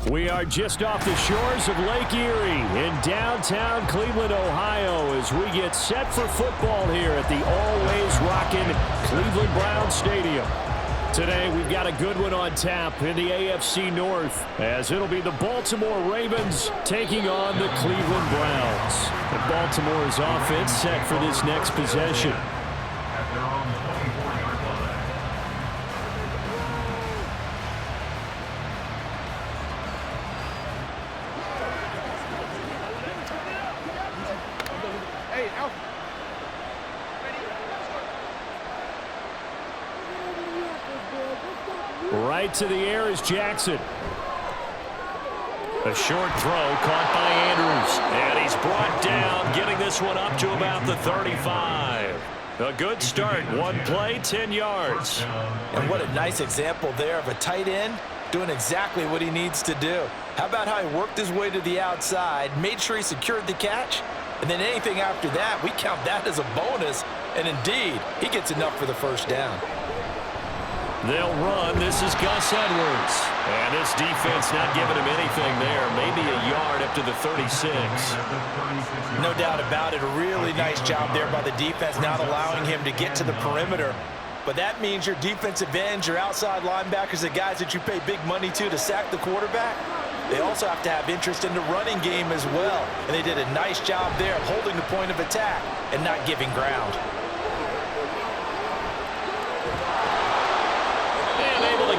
We are just off the shores of Lake Erie in downtown Cleveland, Ohio, as we get set for football here at the always rockin' Cleveland Browns Stadium. Today, we've got a good one on tap in the AFC North, as it'll be the Baltimore Ravens taking on the Cleveland Browns. And Baltimore's offense set for this next possession. Right to the air is Jackson. A short throw caught by Andrews. And he's brought down, getting this one up to about the 35. A good start. One play, 10 yards. And what a nice example there of a tight end doing exactly what he needs to do. How about how he worked his way to the outside, made sure he secured the catch, and then anything after that, we count that as a bonus. And indeed, he gets enough for the first down. They'll run. This is Gus Edwards. And this defense not giving him anything there. Maybe a yard up to the 36. No doubt about it. A really nice job there by the defense, not allowing him to get to the perimeter. But that means your defensive ends, your outside linebackers, the guys that you pay big money to sack the quarterback, they also have to have interest in the running game as well. And they did a nice job there of holding the point of attack and not giving ground.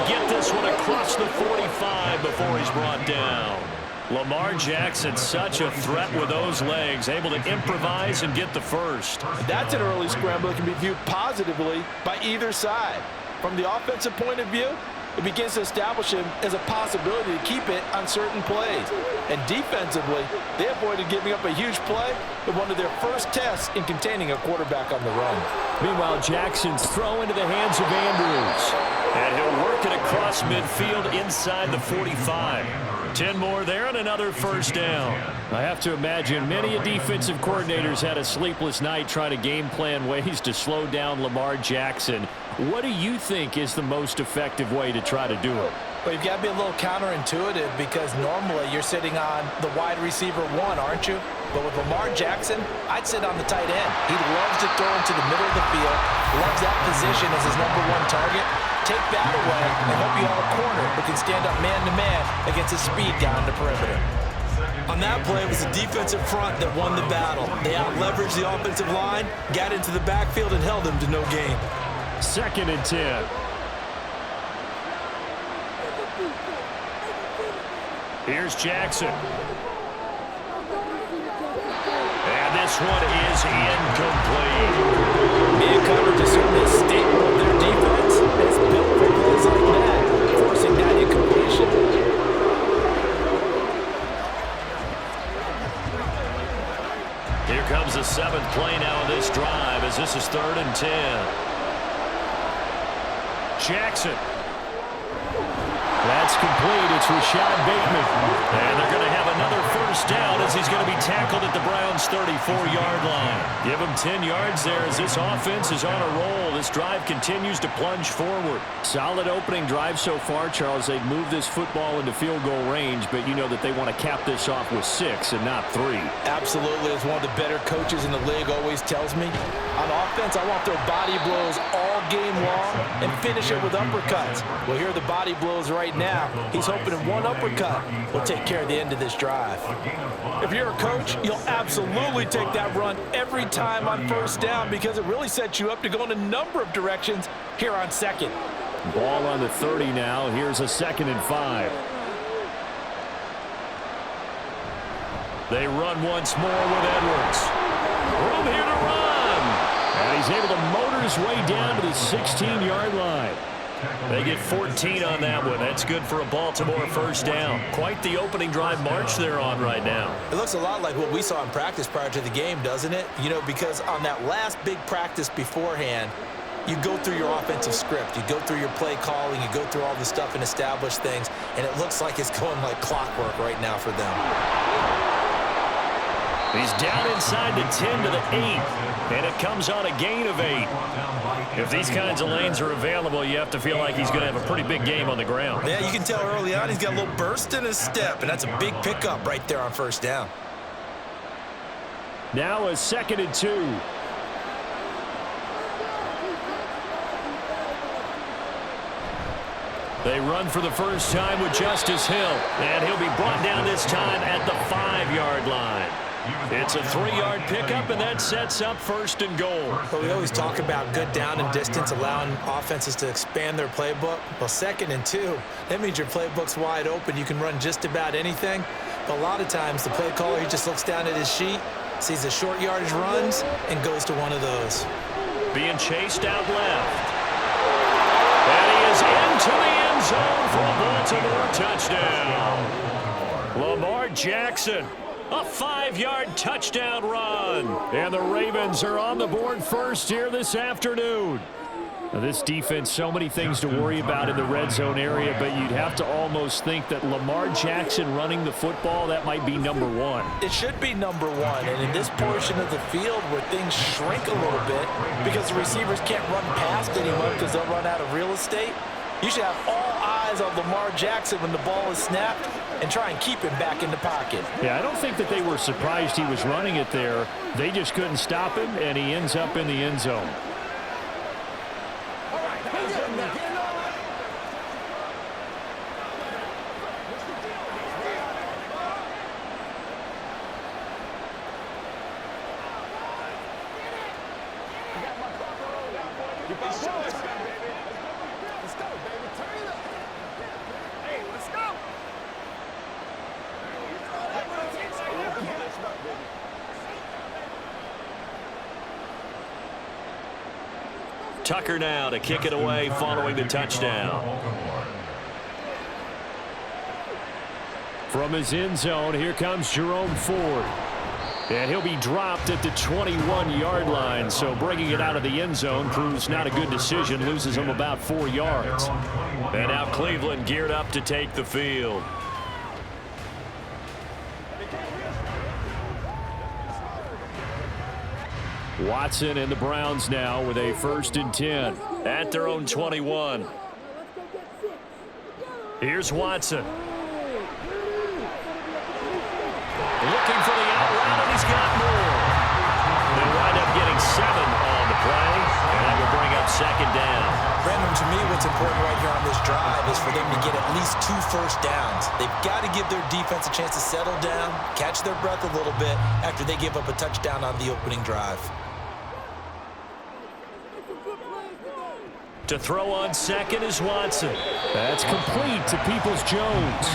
Get this one across the 45 before he's brought down. Lamar Jackson, such a threat with those legs, able to improvise and get the first. That's an early scramble that can be viewed positively by either side. From the offensive point of view, it begins to establish him as a possibility to keep it on certain plays. And defensively, they avoided giving up a huge play in one of their first tests in containing a quarterback on the run. Meanwhile, Jackson's throw into the hands of Andrews. And he'll work it across midfield inside the 45. 10 more there and another first down. I have to imagine many defensive coordinators had a sleepless night trying to game plan ways to slow down Lamar Jackson. What do you think is the most effective way to try to do it? Well, you've got to be a little counterintuitive because normally you're sitting on the wide receiver one, aren't you? But with Lamar Jackson, I'd sit on the tight end. He loves to throw into the middle of the field, loves that position as his #1 target. Take that away and hope you have a corner who can stand up man-to-man against a speed guy on the perimeter. On that play, it was the defensive front that won the battle. They out-leveraged the offensive line, got into the backfield, and held them to no gain. 2nd and 10. Here's Jackson. And this one is incomplete. Man coverage is certainly a staple of their defense. It's built for plays like that, forcing that incompletion. Here comes the 7th play now of this drive as this is 3rd and 10. Jackson. That's complete. It's Rashad Bateman. And they're going to have another first down as he's going to be tackled at the Browns' 34-yard line. Give him 10 yards there as this offense is on a roll. This drive continues to plunge forward. Solid opening drive so far, Charles. They've moved this football into field goal range, but you know that they want to cap this off with 6 and not 3. Absolutely. As one of the better coaches in the league always tells me, on offense, I want their body blows all game long and finish it with uppercuts. Well, here are the body blows right now. He's hoping in one uppercut will take care of the end of this drive. If you're a coach, you'll absolutely take that run every time on first down because it really sets you up to go in a number of directions here on 2nd. Ball on the 30 now. Here's a 2nd and 5. They run once more with Edwards. Room here to run. And he's able to motor his way down to the 16-yard line. They get 14 on that one. That's good for a Baltimore first down. Quite the opening drive march they're on right now. It looks a lot like what we saw in practice prior to the game, doesn't it? You know, because on that last big practice beforehand, you go through your offensive script. You go through your play calling. You go through all the stuff and establish things. And it looks like it's going like clockwork right now for them. He's down inside the 10 to the 8, and it comes on a gain of 8. If these kinds of lanes are available, you have to feel like he's going to have a pretty big game on the ground. Yeah, you can tell early on he's got a little burst in his step, and that's a big pickup right there on first down. Now a 2nd and 2. They run for the first time with Justice Hill, and he'll be brought down this time at the 5-yard line. It's a 3-yard pickup, and that sets up 1st and goal. But we always talk about good down and distance, allowing offenses to expand their playbook. Well, 2nd and 2, that means your playbook's wide open. You can run just about anything. But a lot of times, the play caller, he just looks down at his sheet, sees the short yardage runs, and goes to one of those. Being chased out left. And he is into the end zone for a Baltimore touchdown. Lamar Jackson, a 5-yard touchdown run. And the Ravens are on the board first here this afternoon. Now this defense, so many things to worry about in the red zone area, but you'd have to almost think that Lamar Jackson running the football, that might be number 1. It should be number 1, and in this portion of the field where things shrink a little bit because the receivers can't run past anyone because they'll run out of real estate, you should have all eyes on Lamar Jackson when the ball is snapped and try and keep him back in the pocket. Yeah, I don't think that they were surprised he was running it there. They just couldn't stop him, and he ends up in the end zone. Tucker now to kick it away following the touchdown. From his end zone, here comes Jerome Ford. And he'll be dropped at the 21-yard line, so bringing it out of the end zone proves not a good decision, loses him about 4 yards. And now Cleveland geared up to take the field. Watson and the Browns now with a 1st and 10 at their own 21. Here's Watson. Looking for the out route, and he's got more. They'll wind up getting 7 on the play, and that will bring up 2nd down. Brandon, to me, what's important right here on this drive is for them to get at least 2 first downs. They've got to give their defense a chance to settle down, catch their breath a little bit after they give up a touchdown on the opening drive. To throw on 2nd is Watson. That's complete to Peoples-Jones.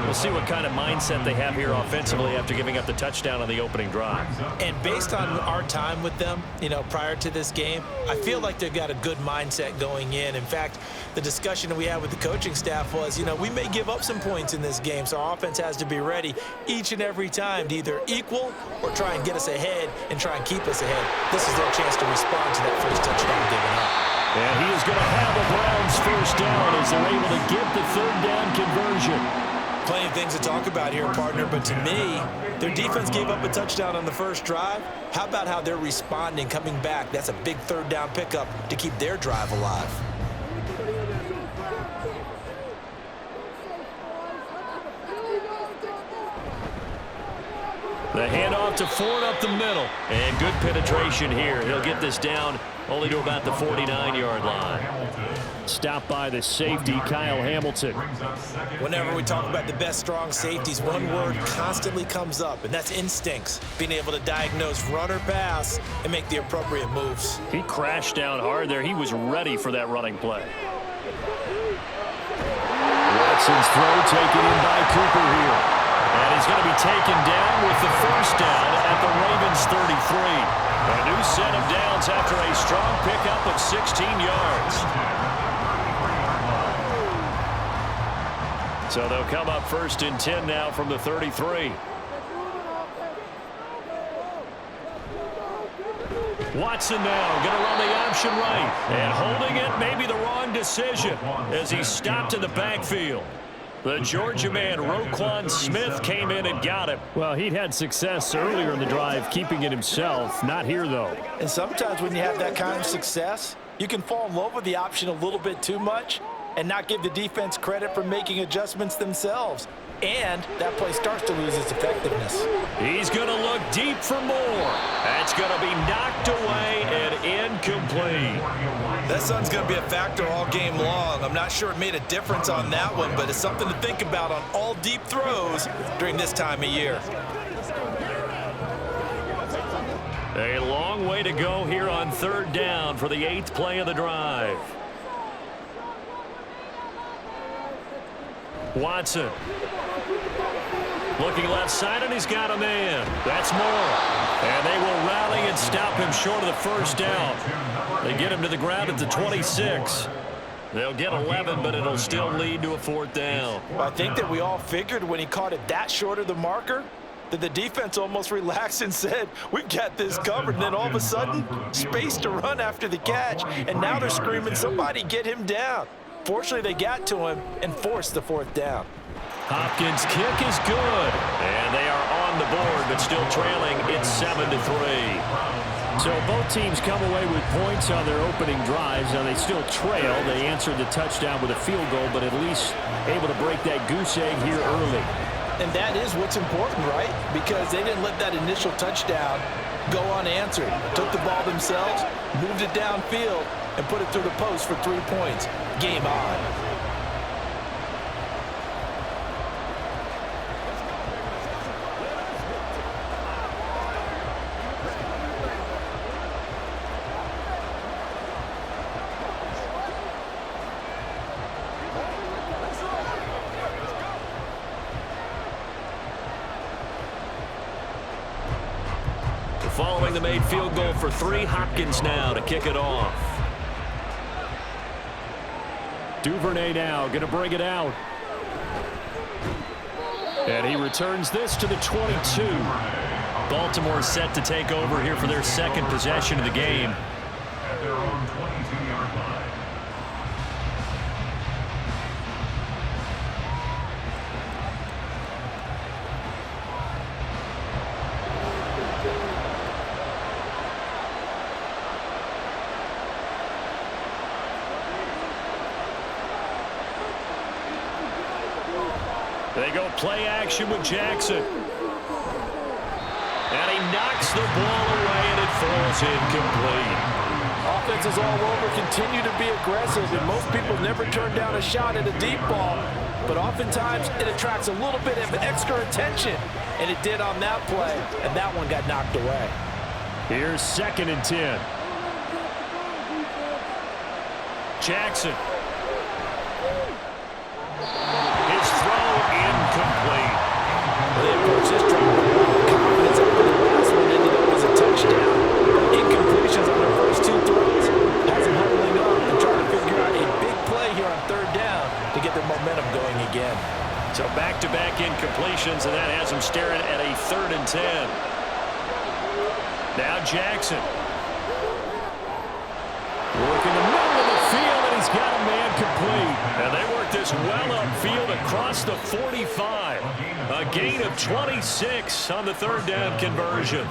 We'll see what kind of mindset they have here offensively after giving up the touchdown on the opening drive. And based on our time with them, prior to this game, I feel like they've got a good mindset going in. In fact, the discussion that we had with the coaching staff was, we may give up some points in this game, so our offense has to be ready each and every time to either equal or try and get us ahead and try and keep us ahead. This is their chance to respond to that first touchdown given up. And he is going to have the Browns first down as they're able to get the 3rd down conversion. Plenty of things to talk about here, partner, but to me, their defense gave up a touchdown on the first drive. How about how they're responding, coming back? That's a big 3rd down pickup to keep their drive alive. The handoff to Ford up the middle. And good penetration here. He'll get this down only to about the 49-yard line. Stopped by the safety, Kyle Hamilton. Whenever we talk about the best strong safeties, one word constantly comes up, and that's instincts. Being able to diagnose run or pass and make the appropriate moves. He crashed down hard there. He was ready for that running play. Watson's throw taken in by Cooper here. And he's going to be taken down with the first down at the Ravens 33. A new set of downs after a strong pickup of 16 yards. So they'll come up 1st and 10 now from the 33. Watson now going to run the option right. And holding it, maybe the wrong decision as he's stopped in the backfield. The Georgia man, Roquan Smith, came in and got him. Well, he'd had success earlier in the drive keeping it himself. Not here, though. And sometimes when you have that kind of success, you can fall in love with the option a little bit too much and not give the defense credit for making adjustments themselves. And that play starts to lose its effectiveness. He's going to look deep for more. That's going to be knocked away and incomplete. That sun's going to be a factor all game long. I'm not sure it made a difference on that one, but it's something to think about on all deep throws during this time of year. A long way to go here on third down for the 8th play of the drive. Watson. Looking left side, and he's got a man. That's more. And they will rally and stop him short of the first down. They get him to the ground at the 26. They'll get 11, but it'll still lead to a 4th down. I think that we all figured when he caught it that short of the marker that the defense almost relaxed and said, we've got this covered. And then all of a sudden, space to run after the catch. And now they're screaming, somebody get him down. Fortunately, they got to him and forced the 4th down. Hopkins' kick is good. And they are on the board, but still trailing. It's 7-3. So both teams come away with points on their opening drives. Now they still trail. They answered the touchdown with a field goal, but at least able to break that goose egg here early. And that is what's important, right? Because they didn't let that initial touchdown go unanswered. Took the ball themselves, moved it downfield, and put it through the post for 3 points. Game on. Following the made field goal for 3, Hopkins now to kick it off. Duvernay now going to bring it out. And he returns this to the 22. Baltimore set to take over here for their 2nd possession of the game. At their own 22-yard line. They go play action with Jackson. And he knocks the ball away, and it falls incomplete. Offenses all over continue to be aggressive, and most people never turn down a shot at a deep ball. But oftentimes, it attracts a little bit of extra attention. And it did on that play, and that one got knocked away. Here's 2nd and 10. Jackson. His throw incomplete. They approach this drive with confidence after the last one ended up as a touchdown. Incompletions on their first 2 throws has them huddling up and trying to figure out a big play here on 3rd down to get their momentum going again. So back-to-back incompletions, and that has them staring at a 3rd and 10. Now Jackson. Working the middle of the field, and he's got a man complete. And they work this well upfield across the 45. A gain of 26 on the 3rd down conversion.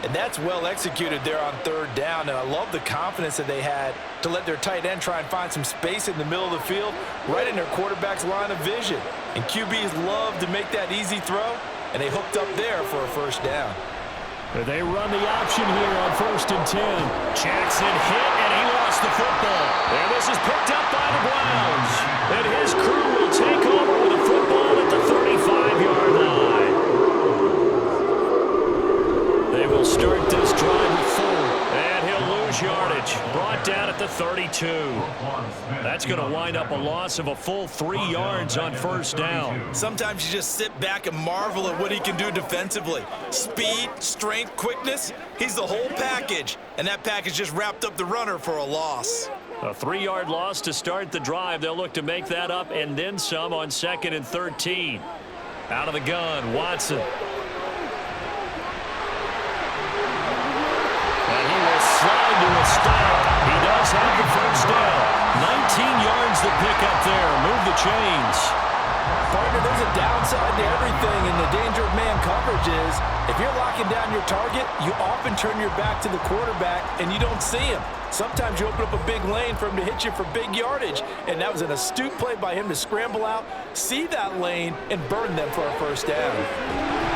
And that's well executed there on 3rd down. And I love the confidence that they had to let their tight end try and find some space in the middle of the field, right in their quarterback's line of vision. And QBs love to make that easy throw, and they hooked up there for a 1st down. They run the option here on 1st and 10. Jackson hit, and he lost the football. And this is picked up by the Browns. And his crew will take over with the football at the 35-yard line. They will start this drive with 4. And he'll lose yardage. Brought down at the 32. That's going to wind up a loss of a full 3 yards on 1st down. Sometimes you just sit back and marvel at what he can do defensively. Speed, strength, quickness, he's the whole package. And that package just wrapped up the runner for a loss. A 3-yard loss to start the drive. They'll look to make that up and then some on 2nd and 13. Out of the gun, Watson. And he will slide to a stop. He does have the 1st down. 19 yards to pick up there. Move the chains. Partner, there's a downside to everything, and the danger of man coverage is if you're locking down your target, you often turn your back to the quarterback and you don't see him. Sometimes you open up a big lane for him to hit you for big yardage, and that was an astute play by him to scramble out, see that lane, and burn them for a first down.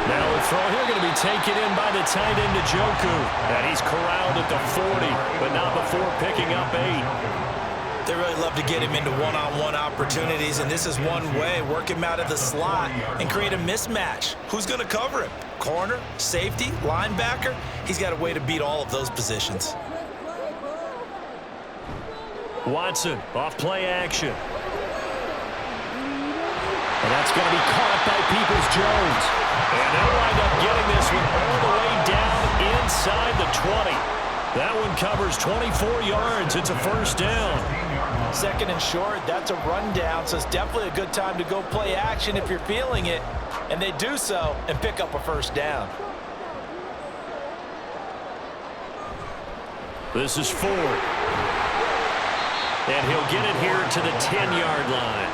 Now a throw here going to be taken in by the tight end Njoku. And he's corralled at the 40, but not before picking up 8. They really love to get him into one-on-one opportunities, and this is one way, work him out of the slot and create a mismatch. Who's going to cover him? Corner, safety, linebacker? He's got a way to beat all of those positions. Watson off play action. And that's going to be caught by Peoples-Jones. And they'll wind up getting this one all the way down inside the 20. That one covers 24 yards. It's a first down. Second and short, that's a rundown, so it's definitely a good time to go play action if you're feeling it. And they do so and pick up a first down. This is Ford. And he'll get it here to the 10-yard line.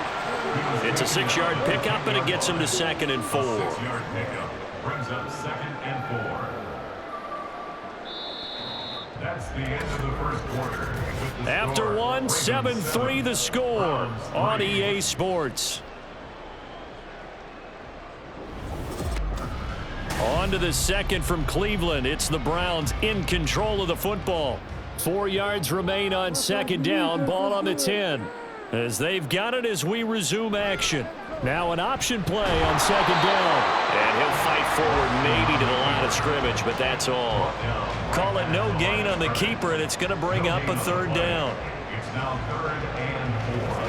It's a 6-yard pickup, and it gets him to 2nd and 4. 6-yard pickup brings up 2nd and 4. That's the end of the first quarter. After one, 7-3 the score on EA Sports. On to the second from Cleveland. It's the Browns in control of the football. 4 yards remain on second down. Ball on the 10. As they've got it as we resume action. Now an option play on second down. And he'll fight forward maybe to the line of scrimmage, but that's all. Call it no gain on the keeper, and it's going to bring up a third down. It's now 3rd and 4.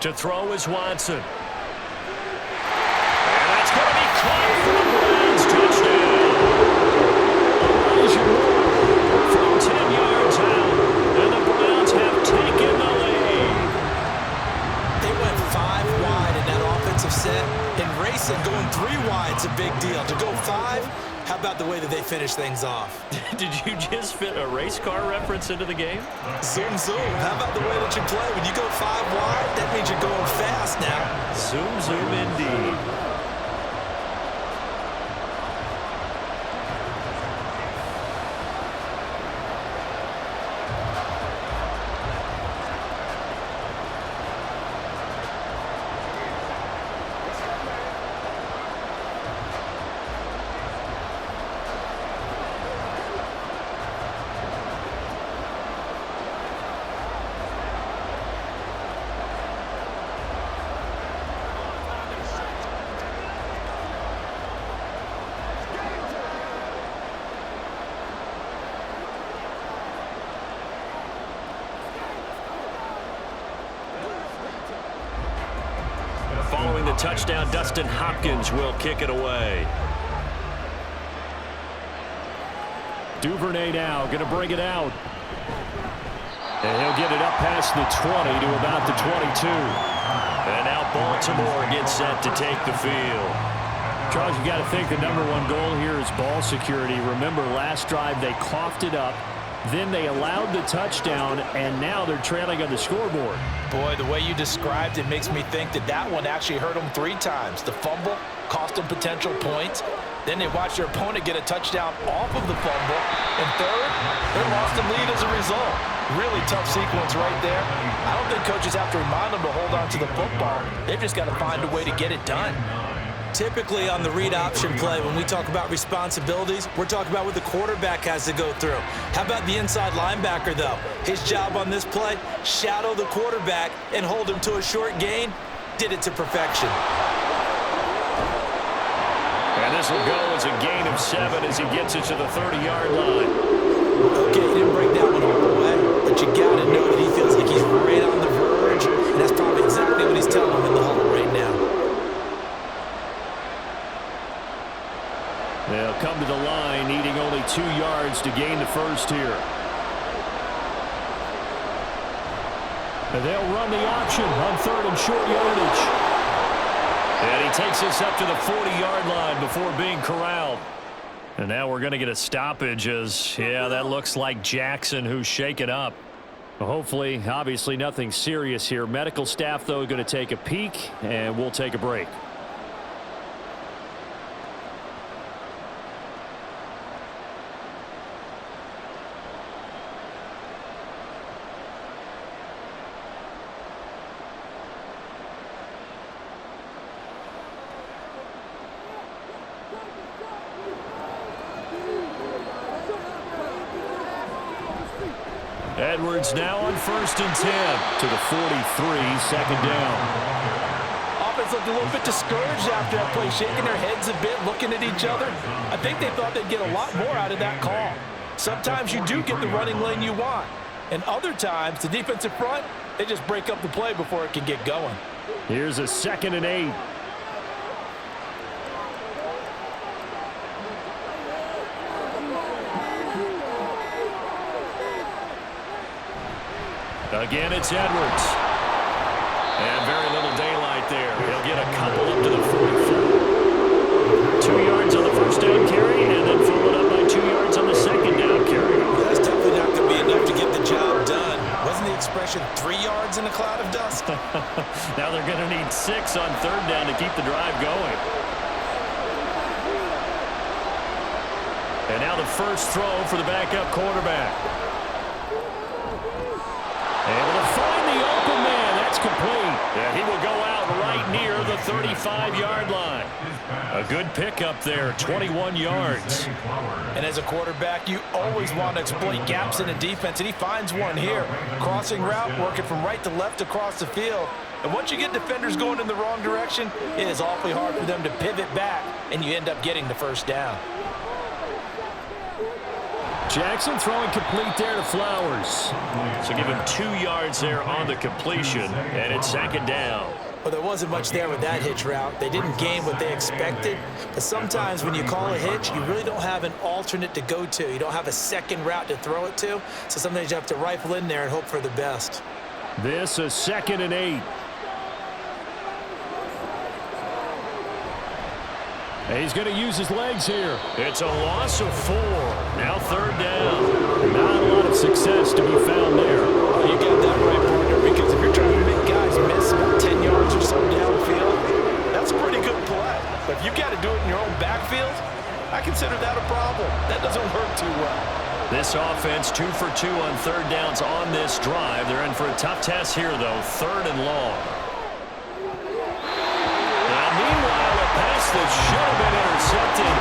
To throw is Watson. And that's going to be caught for the Browns. Touchdown. Elijah Moore from 10 yards out. And the Browns have taken the lead. They went 5 wide in that offensive set. And racing, going 3 wide is a big deal. To go 5, how about the way that they finish things off? Did you just fit a race car reference into the game? Zoom, zoom. How about the way that you play? When you go 5 wide, that means you're going fast now. Zoom, zoom indeed. Following the touchdown, Dustin Hopkins will kick it away. Duvernay now going to bring it out. And he'll get it up past the 20 to about the 22. And now Baltimore gets set to take the field. Charles, you got to think the #1 goal here is ball security. Remember, last drive they coughed it up. Then they allowed the touchdown, and now they're trailing on the scoreboard. Boy, the way you described it makes me think that that one actually hurt them 3 times. The fumble cost them potential points. Then they watched their opponent get a touchdown off of the fumble. And third, they lost the lead as a result. Really tough sequence right there. I don't think coaches have to remind them to hold on to the football. They've just got to find a way to get it done. Typically on the read option play, when we talk about responsibilities, we're talking about what the quarterback has to go through. How about the inside linebacker, though? His job on this play, shadow the quarterback and hold him to a short gain. Did it to perfection. And this will go as a gain of 7 as he gets it to the 30-yard line. Okay, he didn't break that one all the way, but you got to know that he feels like he's right on the verge, and that's probably exactly what he's telling him in the huddle right now. They'll come to the line, needing only 2 yards to gain the first here. And they'll run the option on 3rd and short yardage. And he takes us up to the 40-yard line before being corralled. And now we're going to get a stoppage as, yeah, that looks like Jackson who's shaken up. Hopefully, obviously nothing serious here. Medical staff, though, going to take a peek, and we'll take a break. Edwards now on 1st and 10 to the 43, second down. Offense looked a little bit discouraged after that play, shaking their heads a bit, looking at each other. I think they thought they'd get a lot more out of that call. Sometimes you do get the running lane you want, and other times the defensive front, they just break up the play before it can get going. Here's a 2nd and 8. Again, it's Edwards. And very little daylight there. He'll get a couple up to the 44. 2 yards on the first down carry, and then followed up by 2 yards on the second down carry. That's definitely not going to be enough to get the job done. Wasn't the expression 3 yards in a cloud of dust? Now they're going to need 6 on 3rd down to keep the drive going. And now the first throw for the backup quarterback. Able to find the open man. That's complete. And he will go out right near the 35-yard line. A good pickup there, 21 yards. And as a quarterback, you always want to exploit gaps in the defense, and he finds one here. Crossing route, working from right to left across the field. And once you get defenders going in the wrong direction, it is awfully hard for them to pivot back, and you end up getting the first down. Jackson throwing complete there to Flowers. So give him 2 yards there on the completion, and it's 2nd down. Well, there wasn't much there with that hitch route. They didn't gain what they expected. But sometimes when you call a hitch, you really don't have an alternate to go to. You don't have a second route to throw it to. So sometimes you have to rifle in there and hope for the best. This is 2nd and 8. He's going to use his legs here. It's a loss of 4. Now 3rd down. Not a lot of success to be found there. Oh, you got that right, partner, because if you're trying to make guys miss about 10 yards or so downfield, that's a pretty good play. But if you've got to do it in your own backfield, I consider that a problem. That doesn't work too well. This offense 2 for 2 on 3rd downs on this drive. They're in for a tough test here, though. 3rd and long. Meanwhile, a pass that should have been intercepted,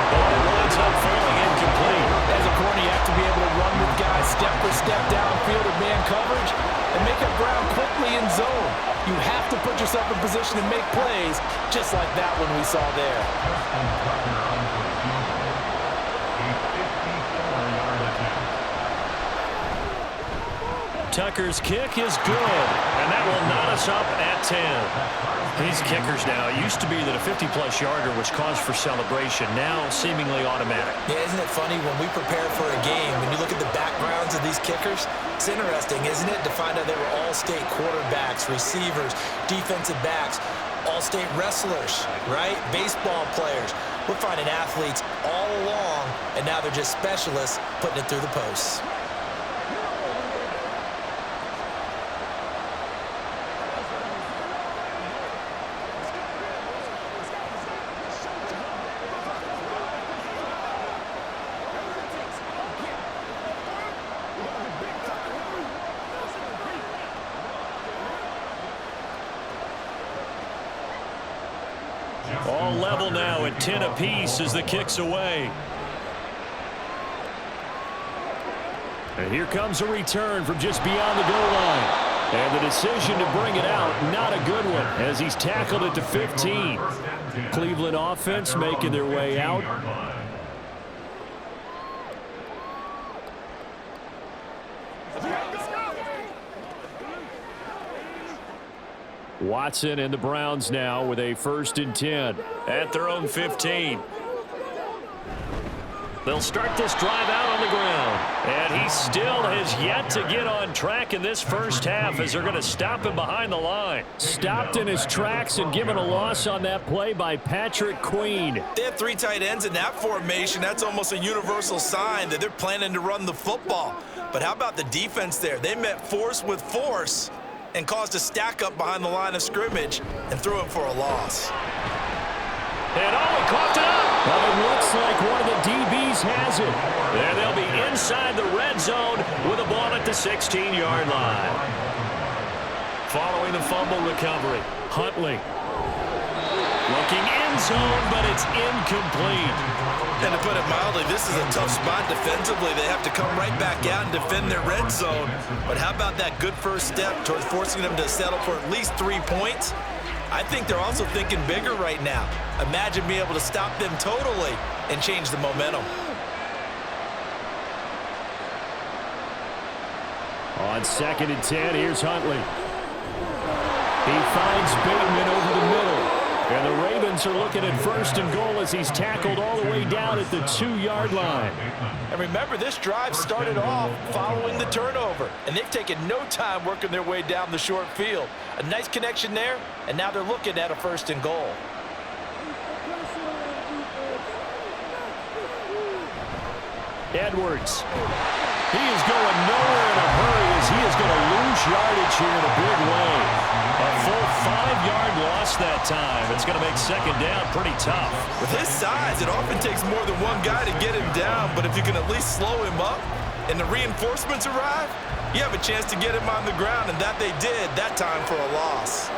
but it winds up falling incomplete. As a corner, you have to be able to run with guys step for step downfield in man coverage and make up ground quickly in zone. You have to put yourself in position to make plays, just like that one we saw there. Tucker's kick is good, and that will knot us up at 10. These kickers now, it used to be that a 50-plus yarder was cause for celebration, now seemingly automatic. Yeah, isn't it funny when we prepare for a game, when you look at the backgrounds of these kickers, it's interesting, isn't it, to find out they were all-state quarterbacks, receivers, defensive backs, all-state wrestlers, right? Baseball players. We're finding athletes all along, and now they're just specialists putting it through the posts. All level now at 10 apiece as the kick's away. And here comes a return from just beyond the goal line. And the decision to bring it out, not a good one, as he's tackled at the 15. Cleveland offense making their way out. Watson and the Browns now with a 1st and 10 at their own 15. They'll start this drive out on the ground. And he still has yet to get on track in this first half as they're going to stop him behind the line. Stopped in his tracks and given a loss on that play by Patrick Queen. They have 3 tight ends in that formation. That's almost a universal sign that they're planning to run the football. But how about the defense there? They met force with force and caused a stack up behind the line of scrimmage and threw him for a loss. And he coughed it up. But it looks like one of the DBs has it. And they'll be inside the red zone with a ball at the 16-yard line. Following the fumble recovery, Huntley. Looking end zone, but it's incomplete. And to put it mildly, this is a tough spot defensively. They have to come right back out and defend their red zone. But how about that good first step towards forcing them to settle for at least 3 points? I think they're also thinking bigger right now. Imagine being able to stop them totally and change the momentum. On 2nd and 10, here's Huntley. He finds Bateman over the middle. And the Ravens are looking at 1st and goal as he's tackled all the way down at the 2-yard line. And remember, this drive started off following the turnover. And they've taken no time working their way down the short field. A nice connection there, and now they're looking at a 1st and goal. Edwards. He is going nowhere in a hurry as he is going to lose yardage here in a big way. A full 5-yard loss that time. It's going to make 2nd down pretty tough. With his size, it often takes more than one guy to get him down, but if you can at least slow him up and the reinforcements arrive, you have a chance to get him on the ground, and that they did that time for a loss.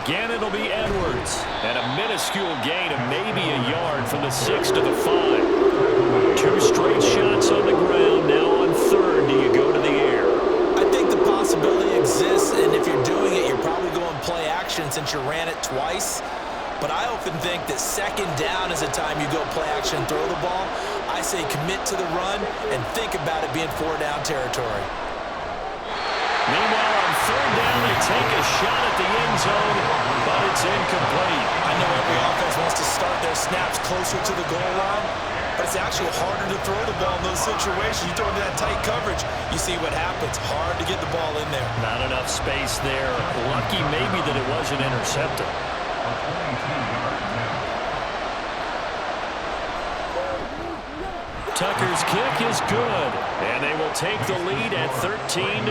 Again, it'll be Edwards. And a minuscule gain of maybe a yard from the 6 to the 5. 2 straight shots on the ground. Now on 3rd, do you go to the air? I think the possibility exists, and if you're doing it, you're probably going play action since you ran it twice. But I often think that 2nd down is a time you go play action and throw the ball. I say commit to the run and think about it being 4-down territory. Meanwhile, on 3rd down, they take a shot at the end zone, but it's incomplete. I know every offense wants to start their snaps closer to the goal line, but it's actually harder to throw the ball in those situations. You throw into that tight coverage, you see what happens. Hard to get the ball in there. Not enough space there. Lucky maybe that it wasn't intercepted. Tucker's kick is good, and they will take the lead at 13-10.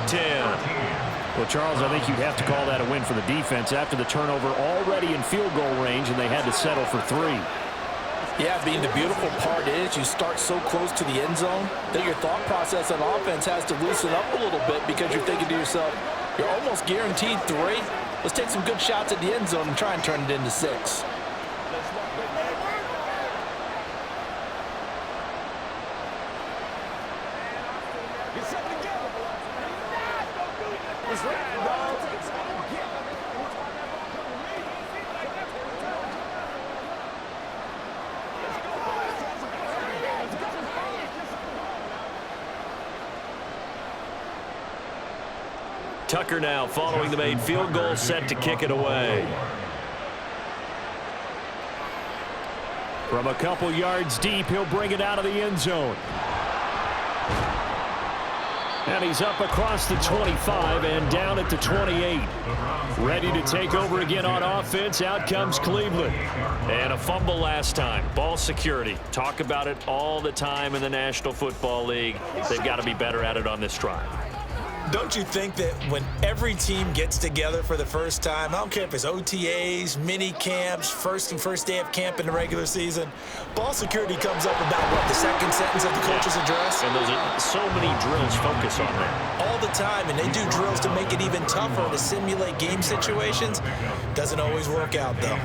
Well, Charles, I think you'd have to call that a win for the defense after the turnover already in field goal range, and they had to settle for 3. Yeah, Bean, the beautiful part is you start so close to the end zone that your thought process on offense has to loosen up a little bit because you're thinking to yourself, you're almost guaranteed 3. Let's take some good shots at the end zone and try and turn it into 6. Tucker now following the made field goal, set to kick it away. From a couple yards deep, he'll bring it out of the end zone. And he's up across the 25 and down at the 28. Ready to take over again on offense. Out comes Cleveland. And a fumble last time. Ball security. Talk about it all the time in the National Football League. They've got to be better at it on this drive. Don't you think that when every team gets together for the first time, I don't care if it's OTAs, mini camps, first day of camp in the regular season, ball security comes up about, what, the second sentence of the coach's address? And those are so many drills focus on that. All the time, and they do drills to make it even tougher to simulate game situations. Doesn't always work out, though.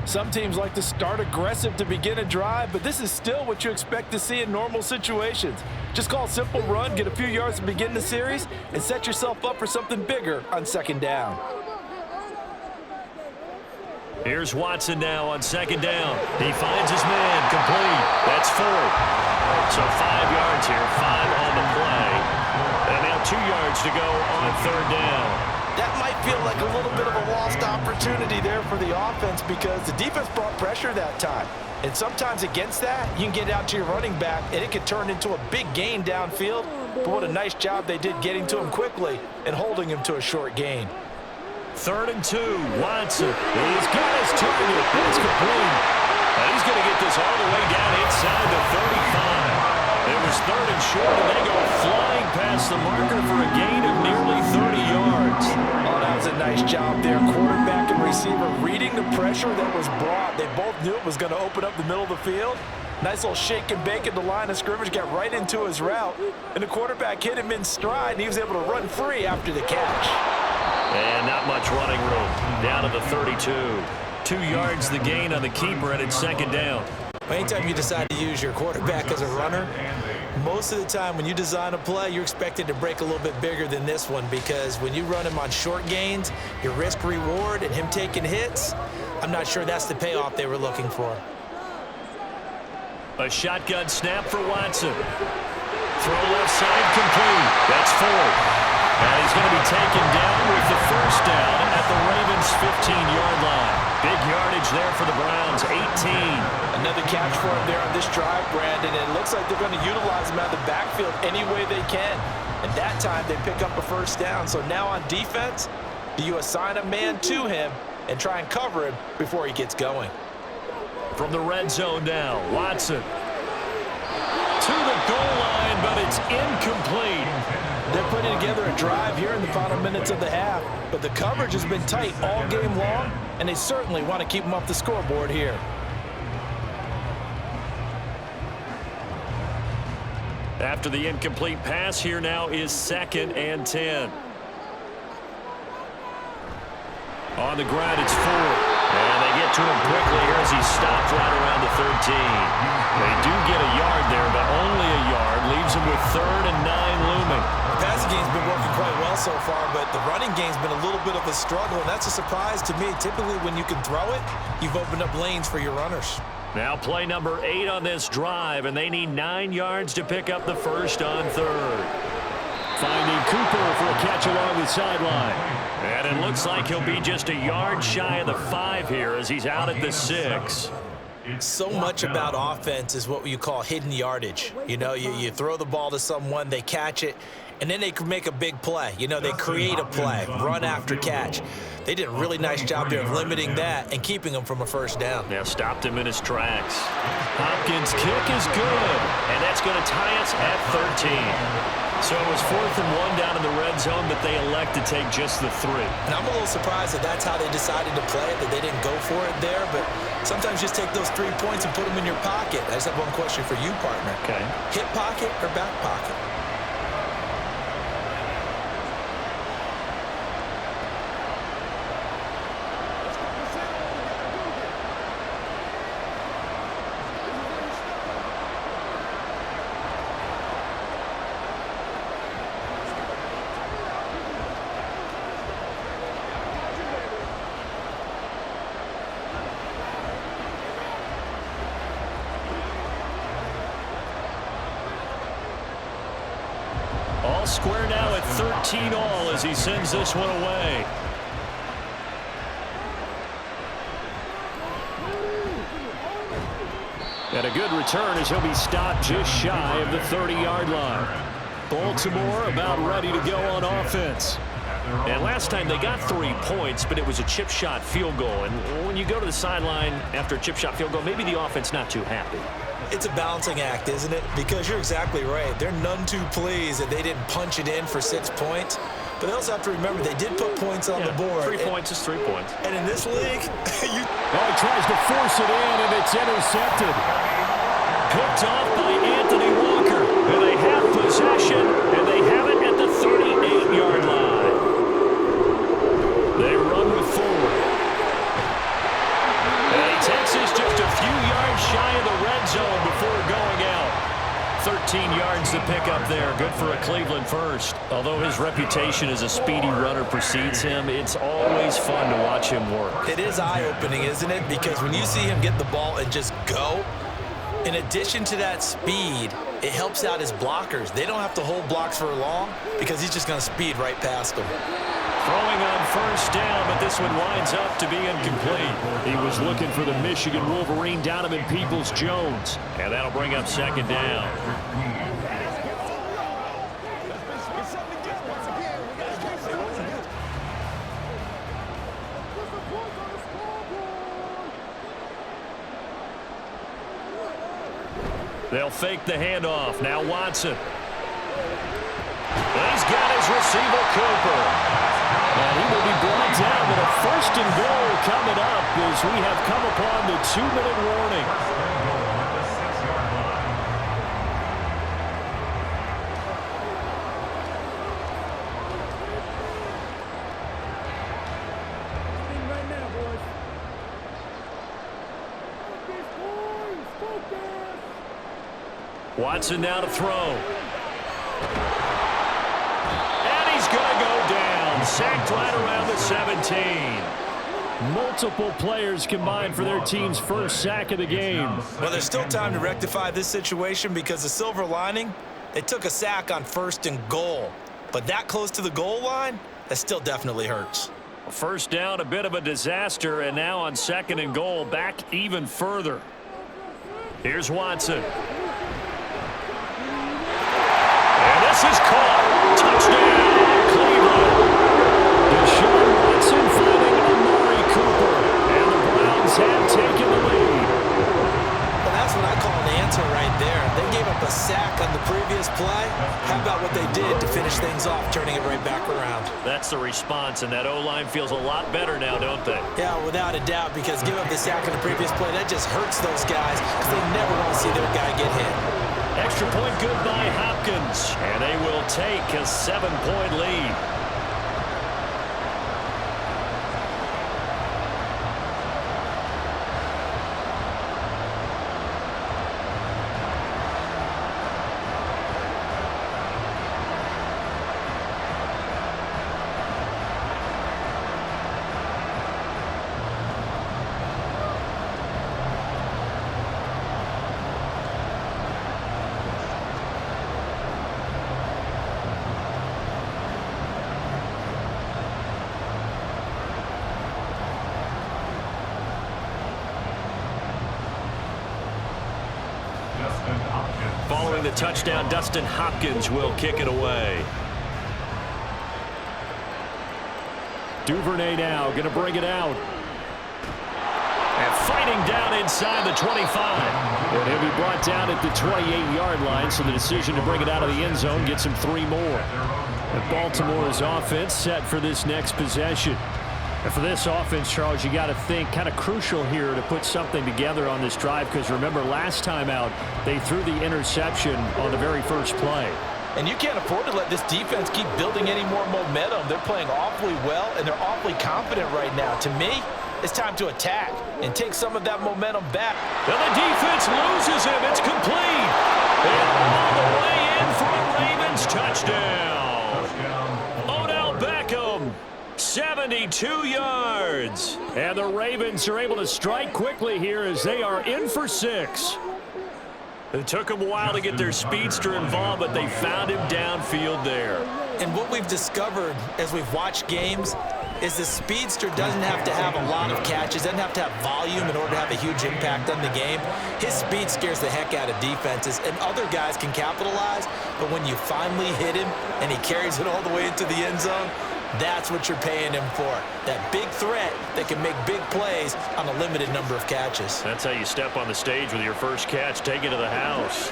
Some teams like to start aggressive to begin a drive, but this is still what you expect to see in normal situations. Just call a simple run, get a few yards to begin the series, and set yourself up for something bigger on 2nd down. Here's Watson now on 2nd down. He finds his man, complete. That's 4. So 5 yards here, 5 on the play. And now 2 yards to go on 3rd down. That might feel like a little bit of a lost opportunity there for the offense because the defense brought pressure that time. And sometimes against that, you can get out to your running back, and it could turn into a big gain downfield. But what a nice job they did getting to him quickly and holding him to a short gain. 3rd and 2. Watson. He's got his target. It's complete. And he's going to get this all the way down inside the 35. It was 3rd and short, and they go flying past the marker for a gain of nearly 30 yards. Oh, that was a nice job there. Quarterback and receiver reading the pressure that was brought. They both knew it was going to open up the middle of the field. Nice little shake and bake at the line of scrimmage, got right into his route, and the quarterback hit him in stride, and he was able to run free after the catch. And not much running room. Down to the 32. 2 yards the gain on the keeper, and it's 2nd down. Anytime you decide to use your quarterback as a runner, most of the time when you design a play, you're expected to break a little bit bigger than this one because when you run him on short gains, your risk-reward and him taking hits, I'm not sure that's the payoff they were looking for. A shotgun snap for Watson. Throw left side complete. That's 4. And he's going to be taken down with the 1st down at the Ravens' 15-yard line. Big yardage there for the Browns, 18. Another catch for him there on this drive, Brandon. It looks like they're going to utilize him out of the backfield any way they can. And that time they pick up a 1st down. So now on defense, do you assign a man to him and try and cover him before he gets going? From the red zone now, Watson. To the goal line, but it's incomplete. They're putting together a drive here in the final minutes of the half, but the coverage has been tight all game long, and they certainly want to keep them off the scoreboard here. After the incomplete pass, here now is 2nd and 10. On the ground, it's 4. And they get to him quickly here as he stopped right around the 13. They do get a yard there, but only a yard. Leaves him with 3rd and 9 looming. The passing game's been working quite well so far, but the running game's been a little bit of a struggle, and that's a surprise to me. Typically, when you can throw it, you've opened up lanes for your runners. Now play number 8 on this drive, and they need 9 yards to pick up the 1st on 3rd. Finding Cooper for a catch along the sideline. And it looks like he'll be just a yard shy of the 5 here as he's out at the 6. So much about offense is what you call hidden yardage. You know, you throw the ball to someone, they catch it, and then they can make a big play. You know, they create a play, run after catch. They did a really nice job there of limiting that and keeping him from a 1st down. Now stopped him in his tracks. Hopkins' kick is good, and that's going to tie us at 13. So it was 4th and 1 down in the red zone, but they elect to take just the 3. And I'm a little surprised that that's how they decided to play it, that they didn't go for it there. But sometimes just take those 3 points and put them in your pocket. I just have one question for you, partner. Okay. Hip pocket or back pocket? All square now at 13 all as he sends this one away. And a good return as he'll be stopped just shy of the 30-yard line. Baltimore about ready to go on offense. And last time they got 3 points, but it was a chip shot field goal. And when you go to the sideline after a chip shot field goal, maybe the offense not too happy. It's a balancing act, isn't it? Because you're exactly right. They're none too pleased that they didn't punch it in for 6 points. But they also have to remember they did put points on the board. 3 points is 3 points. And in this league, he tries to force it in, and it's intercepted. Picked off by Anthony Walker. And they have possession, and they have it at the 38-yard line. They run with 4. And he takes us just a few yards shy of the red zone before going out. 13 yards to pick up there. Good for a Cleveland first. Although his reputation as a speedy runner precedes him, it's always fun to watch him work. It is eye-opening, isn't it? Because when you see him get the ball and just go, in addition to that speed, it helps out his blockers. They don't have to hold blocks for long because he's just going to speed right past them. Throwing on first down, but this one winds up to be incomplete. He was looking for the Michigan Wolverine, Donovan Peoples-Jones. And that'll bring up second down. They'll fake the handoff. Now Watson. He's got his receiver, Cooper. And he will be brought down with a first and goal coming up as we have come upon the 2-minute warning. Watson now to throw. Going to go down, sacked right around the 17. Multiple players combined for their team's first sack of the game. Well, there's still time to rectify this situation because the silver lining, they took a sack on first and goal. But that close to the goal line, that still definitely hurts. First down, a bit of a disaster, and now on second and goal, back even further. Here's Watson. And this is caught. Touchdown. Have taken the lead. Well, that's what I call an answer right there. They gave up a sack on the previous play. How about what they did to finish things off, turning it right back around? That's the response, and that O-line feels a lot better now, don't they? Yeah, without a doubt, because giving up the sack on the previous play, that just hurts those guys because they never want to see their guy get hit. Extra point good by Hopkins, and they will take a 7-point lead. Following the touchdown, Dustin Hopkins will kick it away. Duvernay now going to bring it out. And fighting down inside the 25. And he'll be brought down at the 28-yard line, so the decision to bring it out of the end zone gets him 3 more. And Baltimore's offense set for this next possession. And for this offense, Charles, you got to think kind of crucial here to put something together on this drive because remember last time out they threw the interception on the very first play. And you can't afford to let this defense keep building any more momentum. They're playing awfully well, and they're awfully confident right now. To me, it's time to attack and take some of that momentum back. And the defense loses him. It's complete. And all the way in for a Ravens touchdown. Odell Beckham. 72 yards. And the Ravens are able to strike quickly here as they are in for 6. It took them a while to get their speedster involved, but they found him downfield there. And what we've discovered as we've watched games is the speedster doesn't have to have a lot of catches, doesn't have to have volume in order to have a huge impact on the game. His speed scares the heck out of defenses, and other guys can capitalize, but when you finally hit him and he carries it all the way into the end zone, that's what you're paying him for. That big threat that can make big plays on a limited number of catches. That's how you step on the stage with your first catch. Take it to the house.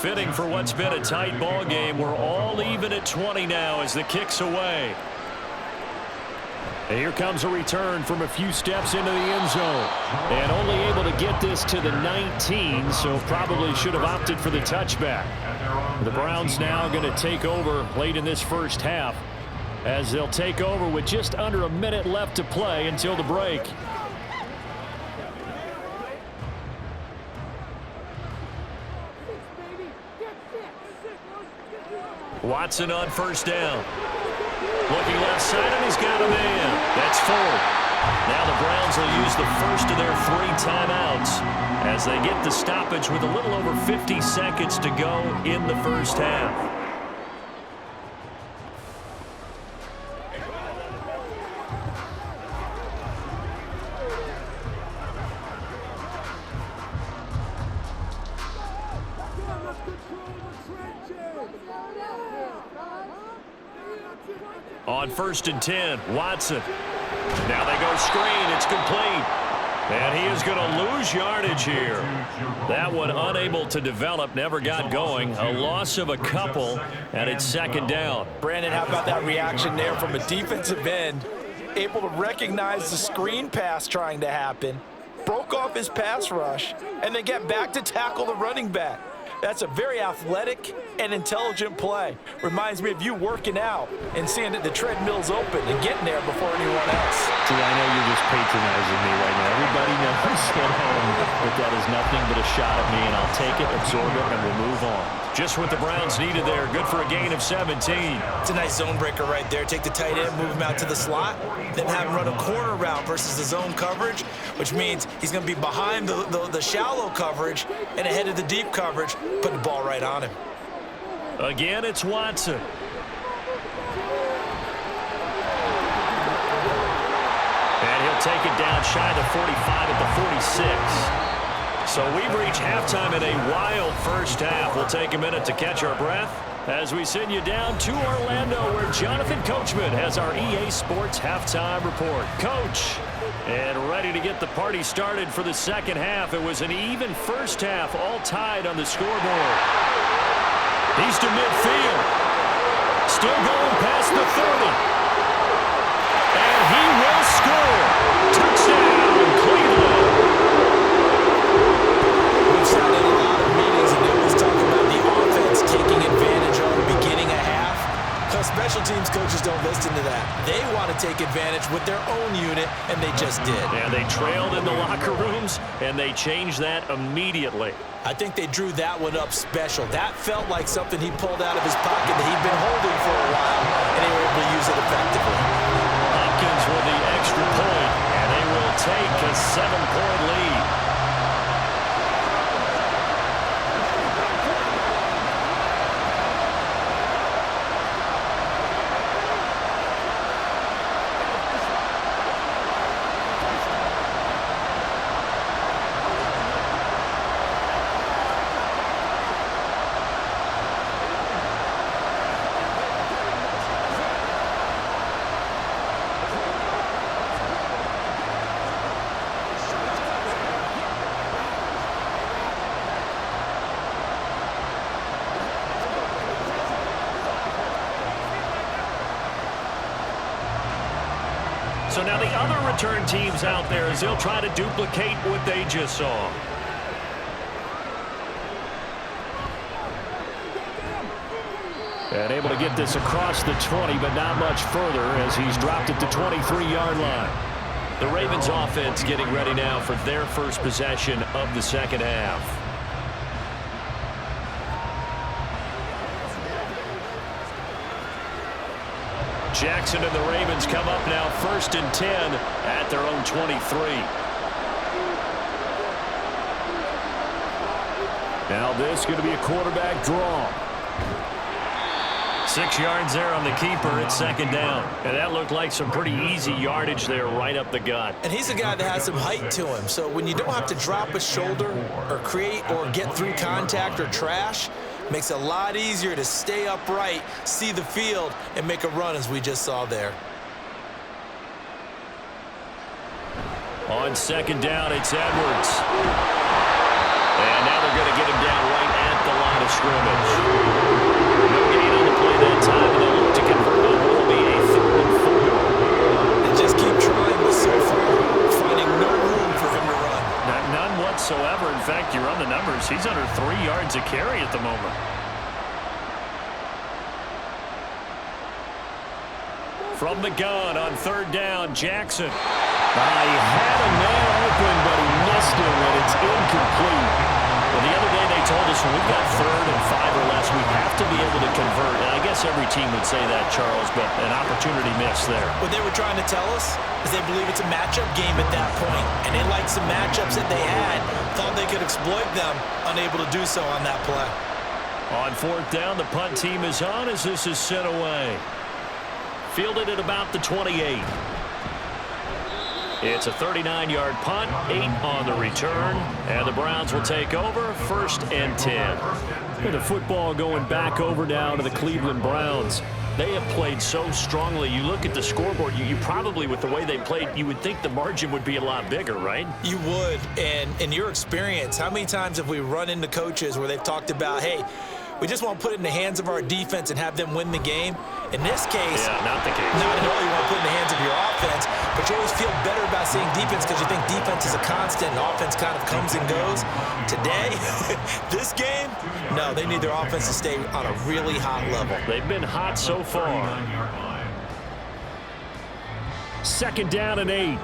Fitting for what's been a tight ball game. We're all even at 20 now as the kick's away. And here comes a return from a few steps into the end zone. And only able to get this to the 19, so probably should have opted for the touchback. The Browns now going to take over late in this first half. as they'll take over with just under a minute left to play until the break. Watson on first down. Looking left side, and he's got a man. That's full. Now the Browns will use the first of their 3 timeouts as they get the stoppage with a little over 50 seconds to go in the first half. On first and 10, Watson. Now they go screen. It's complete. And he is going to lose yardage here. That one unable to develop, never got going. A loss of a couple, and it's second down. Brandon, how about that reaction there from a defensive end? Able to recognize the screen pass trying to happen, broke off his pass rush, and then get back to tackle the running back. That's a very athletic and intelligent play. Reminds me of you working out and seeing that the treadmill's open and getting there before anyone else. See, I know you're just patronizing me right now. Everybody knows at home that that is nothing but a shot at me, and I'll take it, absorb it, and we'll move on. Just what the Browns needed there. Good for a gain of 17. It's a nice zone breaker right there. Take the tight end, move him out to the slot, then have him run a corner route versus the zone coverage, which means he's going to be behind the shallow coverage and ahead of the deep coverage. Put the ball right on him. Again, it's Watson. And he'll take it down shy of the 45 at the 46. So we've reached halftime in a wild first half. We'll take a minute to catch our breath as we send you down to Orlando, where Jonathan Coachman has our EA Sports halftime report. Coach, and ready to get the party started for the second half. It was an even first half, all tied on the scoreboard. He's to midfield. Still going past the 30. And he will score. Touchdown, Cleveland. We've sat in a lot of meetings and they always talk about the offense taking advantage of beginning a half. Because special teams coaches don't listen to that. They want to take advantage with their own unit, and they just did. And they trailed in the locker rooms, and they changed that immediately. I think they drew that one up special. That felt like something he pulled out of his pocket that he'd been holding for a while, and they were able to use it effectively. Hopkins with the extra point, and they will take a 7-point lead. So now the other return teams out there as they'll try to duplicate what they just saw. And able to get this across the 20, but not much further as he's dropped it to 23-yard line. The Ravens offense getting ready now for their first possession of the second half. Jackson and the Ravens come up now first and 10 at their own 23. Now this is going to be a quarterback draw. 6 yards there on the keeper. It's second down. And that looked like some pretty easy yardage there right up the gut. And he's a guy that has some height to him. So when you don't have to drop a shoulder or create or get through contact or trash, makes it a lot easier to stay upright, see the field, and make a run as we just saw there. On second down, it's Edwards. And now they're going to get him down right at the line of scrimmage. No gain on the play that time, and they'll look to convert it. Will be a 3rd and 4. And just keep trying, but so far, finding no room for him to run. None whatsoever. In fact, you run the numbers. He's under 3 yards a carry at the moment. From the gun on third down, Jackson. He had a man open, but he missed him, and it's incomplete. Well, the other day they told us when we've got 3rd and 5 or less, we have to be able to convert. And I guess every team would say that, Charles, but an opportunity missed there. What they were trying to tell us is they believe it's a matchup game at that point, and they liked some matchups that they had, thought they could exploit them, unable to do so on that play. On 4th down, the punt team is on as this is sent away. Fielded at about the 28. It's a 39-yard punt, 8 on the return, and the Browns will take over, 1st and 10. And the football going back over now to the Cleveland Browns. They have played so strongly. You look at the scoreboard, you probably, with the way they played, you would think the margin would be a lot bigger, right? You would, and in your experience, how many times have we run into coaches where they've talked about, hey, we just want to put it in the hands of our defense and have them win the game? In this case, not the case. Not at all. You want to put it in the hands of your offense, but you always feel better about saying defense because you think defense is a constant and offense kind of comes and goes. Today, this game, no, they need their offense to stay on a really hot level. They've been hot so far. 2nd down and 8.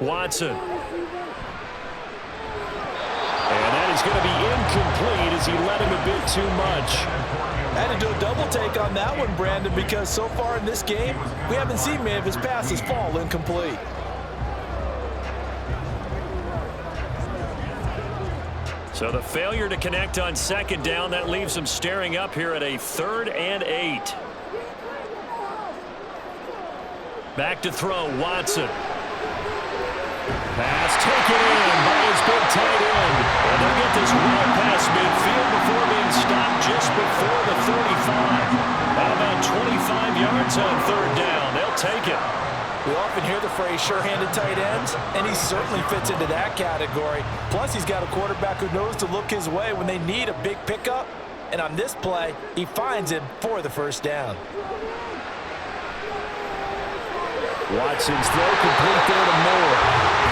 Watson. And that is going to be incomplete as he let him a bit too much. I had to do a double take on that one, Brandon, because so far in this game, we haven't seen many of his passes fall incomplete. So the failure to connect on 2nd down, that leaves him staring up here at a 3rd and 8. Back to throw, Watson. Pass taken in by his big tight end. And they'll get this well past midfield before being stopped just before the 35. How about 25 yards on 3rd down? They'll take it. We often hear the phrase sure-handed tight ends, and he certainly fits into that category. Plus, he's got a quarterback who knows to look his way when they need a big pickup. And on this play, he finds him for the 1st down. Watson's throw complete there to Moore.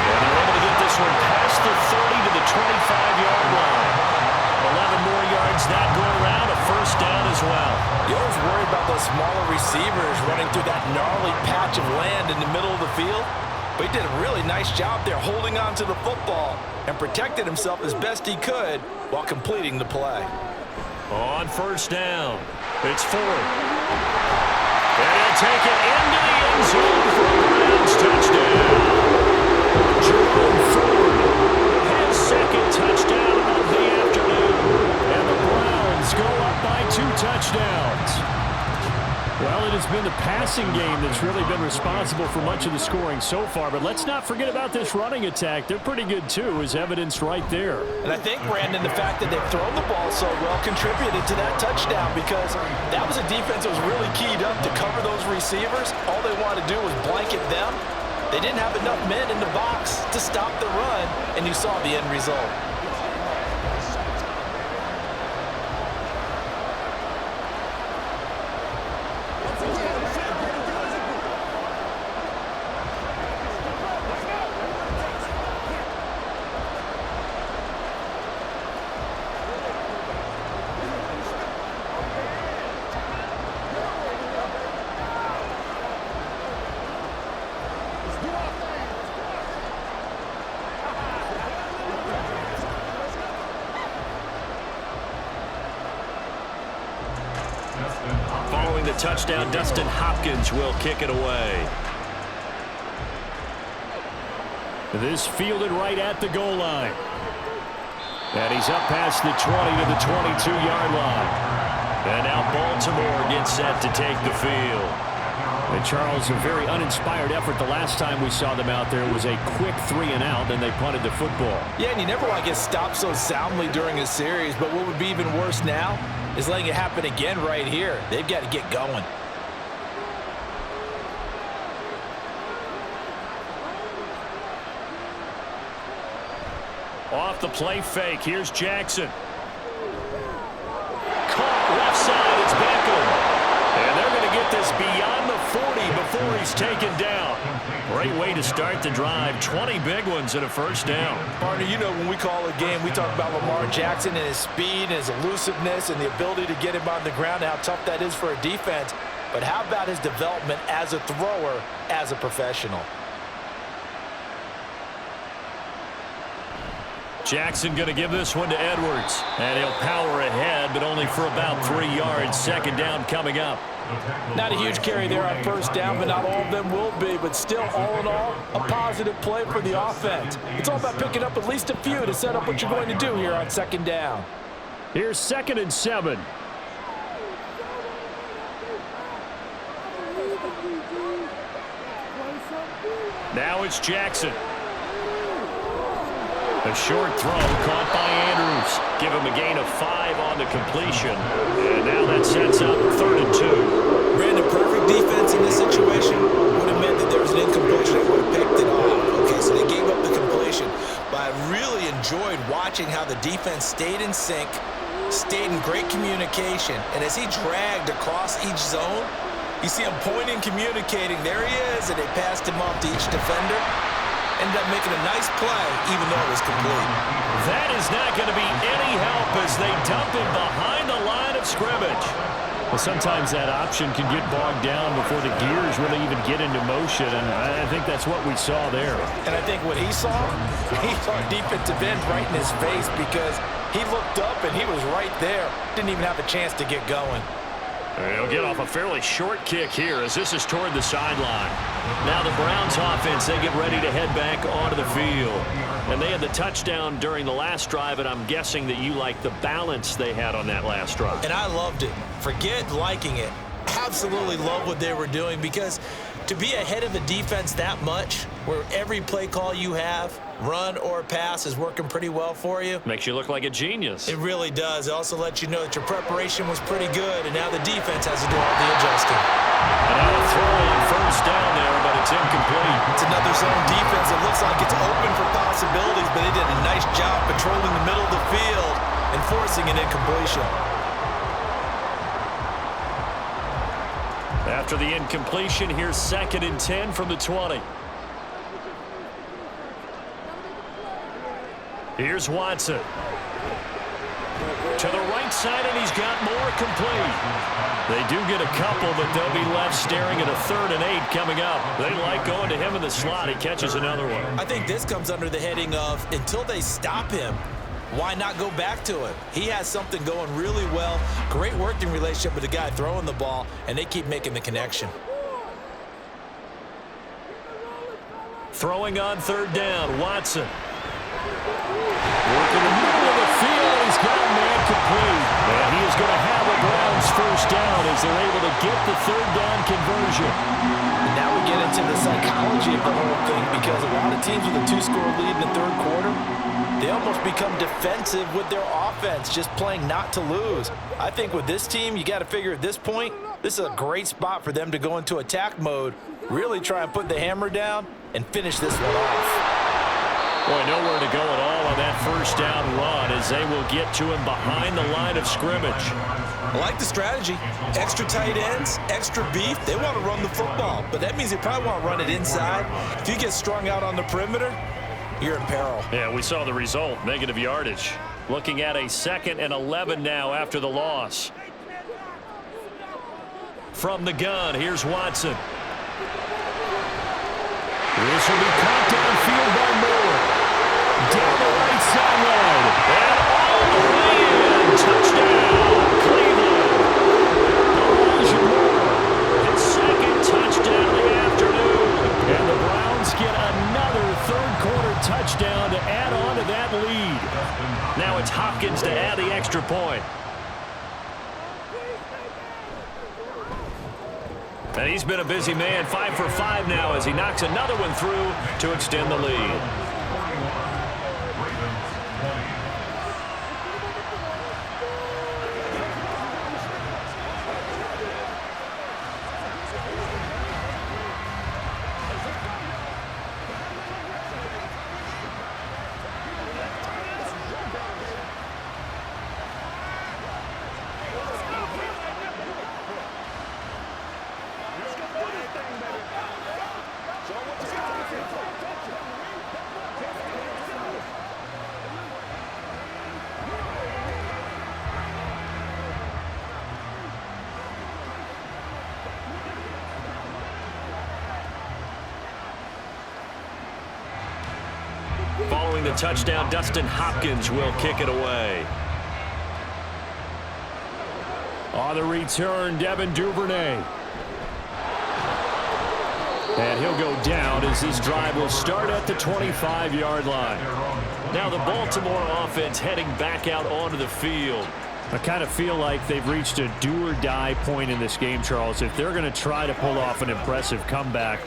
And they're able to get this one past the 30 to the 25-yard line. 11 more yards that go around, a 1st down as well. You always worry about those smaller receivers running through that gnarly patch of land in the middle of the field. But he did a really nice job there holding on to the football and protected himself as best he could while completing the play. On 1st down, it's Ford. And he'll take it into the end zone for a Browns touchdown. Jerome Ford, his 2nd touchdown of the afternoon. And the Browns go up by 2 touchdowns. Well, it has been the passing game that's really been responsible for much of the scoring so far. But let's not forget about this running attack. They're pretty good, too, as evidenced right there. And I think, Brandon, the fact that they've thrown the ball so well contributed to that touchdown because that was a defense that was really keyed up to cover those receivers. All they wanted to do was blanket them. They didn't have enough men in the box to stop the run, and you saw the end result. Following the touchdown, Dustin Hopkins will kick it away. This fielded right at the goal line. And he's up past the 20 to the 22-yard line. And now Baltimore gets set to take the field. And Charles, a very uninspired effort. The last time we saw them out there was a quick 3-and-out, then they punted the football. Yeah, and you never want to get stopped so soundly during a series, but what would be even worse now is letting it happen again right here. They've got to get going. Off the play fake, here's Jackson. Caught left side, it's Beckham. And they're going to get this beyond the 40 before he's taken down. Great way to start the drive. 20 big ones and a first down. Partner, you know when we call a game, we talk about Lamar Jackson and his speed and his elusiveness and the ability to get him on the ground and how tough that is for a defense. But how about his development as a thrower, as a professional? Jackson going to give this one to Edwards. And he'll power ahead, but only for about 3 yards. Second down coming up. Not a huge carry there on first down, but not all of them will be. But still, all in all, a positive play for the offense. It's all about picking up at least a few to set up what you're going to do here on second down. Here's 2nd and 7. Now it's Jackson. A short throw caught by Andrews. Give him a gain of 5 on the completion. And now that sets up 3rd and 2. Brandon, perfect defense in this situation would have meant that there was an incompletion that would have picked it off. Okay, so they gave up the completion. But I really enjoyed watching how the defense stayed in sync, stayed in great communication. And as he dragged across each zone, you see him pointing, communicating. There he is, and they passed him off to each defender. Ended up making a nice play, even though it was complete. That is not going to be any help as they dump him behind the line of scrimmage. Well, sometimes that option can get bogged down before the gears really even get into motion, and I think that's what we saw there. And I think what he saw a defensive end right in his face because he looked up and he was right there. Didn't even have a chance to get going. He'll get off a fairly short kick here as this is toward the sideline. Now the Browns offense, they get ready to head back onto the field. And they had the touchdown during the last drive, and I'm guessing that you like the balance they had on that last drive. And I loved it. Forget liking it. Absolutely love what they were doing because to be ahead of a defense that much, where every play call you have, run or pass, is working pretty well for you. Makes you look like a genius. It really does. It also lets you know that your preparation was pretty good, and now the defense has to do all the adjusting. And now a throw on first down there, but it's incomplete. It's another zone defense. It looks like it's open for possibilities, but they did a nice job patrolling the middle of the field and forcing an incompletion. After the incompletion, here's 2nd and 10 from the 20. Here's Watson. To the right side, and he's got more complete. They do get a couple, but they'll be left staring at a 3rd and 8 coming up. They like going to him in the slot. He catches another one. I think this comes under the heading of until they stop him, why not go back to it? He has something going really well. Great working relationship with the guy throwing the ball, and they keep making the connection. Throwing on 3rd down, Watson. Working the middle of the field, and he's got a man complete. And he is going to have a Browns first down as they're able to get the 3rd down conversion. Now we get into the psychology of the whole thing because a lot of teams with a 2-score lead in the 3rd quarter, they almost become defensive with their offense, just playing not to lose. I think with this team, you got to figure at this point, this is a great spot for them to go into attack mode, really try and put the hammer down and finish this one off. Boy, nowhere to go at all on that first down run as they will get to him behind the line of scrimmage. I like the strategy. Extra tight ends, extra beef. They want to run the football, but that means they probably want to run it inside. If you get strung out on the perimeter, you're in peril. Yeah, we saw the result, negative yardage. Looking at a 2nd and 11 now after the loss. From the gun, here's Watson. This will be caught downfield by Moore. Down the right sideline. And all the way in. Touchdown, Cleveland. Elijah Moore. His 2nd touchdown of the afternoon. And the Browns get another 3rd quarter touchdown to add on to that lead. Now it's Hopkins to add the extra point. And he's been a busy man, 5 for 5 now as he knocks another one through to extend the lead. Following the touchdown, Dustin Hopkins will kick it away. On the return, Devin Duvernay. And he'll go down as this drive will start at the 25-yard line. Now the Baltimore offense heading back out onto the field. I kind of feel like they've reached a do-or-die point in this game, Charles. If they're going to try to pull off an impressive comeback,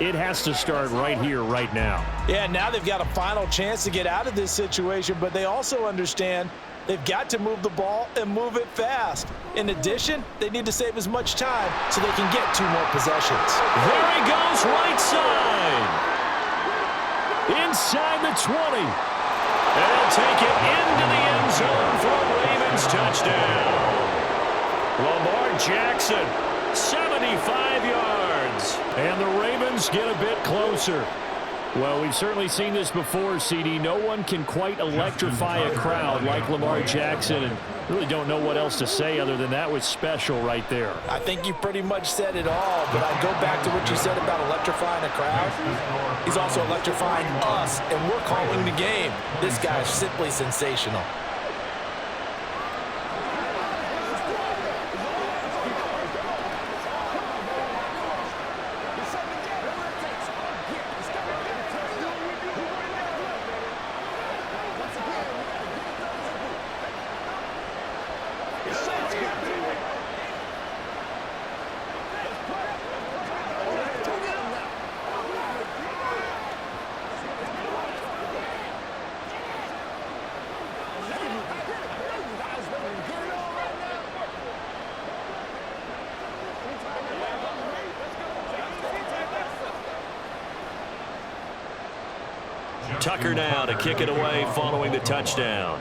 it has to start right here, right now. Yeah, now they've got a final chance to get out of this situation, but they also understand they've got to move the ball and move it fast. In addition, they need to save as much time so they can get 2 more possessions. There he goes, right side. Inside the 20. And they'll take it into the end zone for a Ravens touchdown. Lamar Jackson, 75 yards. And the Ravens get a bit closer. Well, we've certainly seen this before, CD. No one can quite electrify a crowd like Lamar Jackson, and really don't know what else to say other than that was special right there. I think you pretty much said it all, but I go back to what you said about electrifying a crowd. He's also electrifying us, and we're calling the game. This guy is simply sensational. Tucker now to kick it away following the touchdown.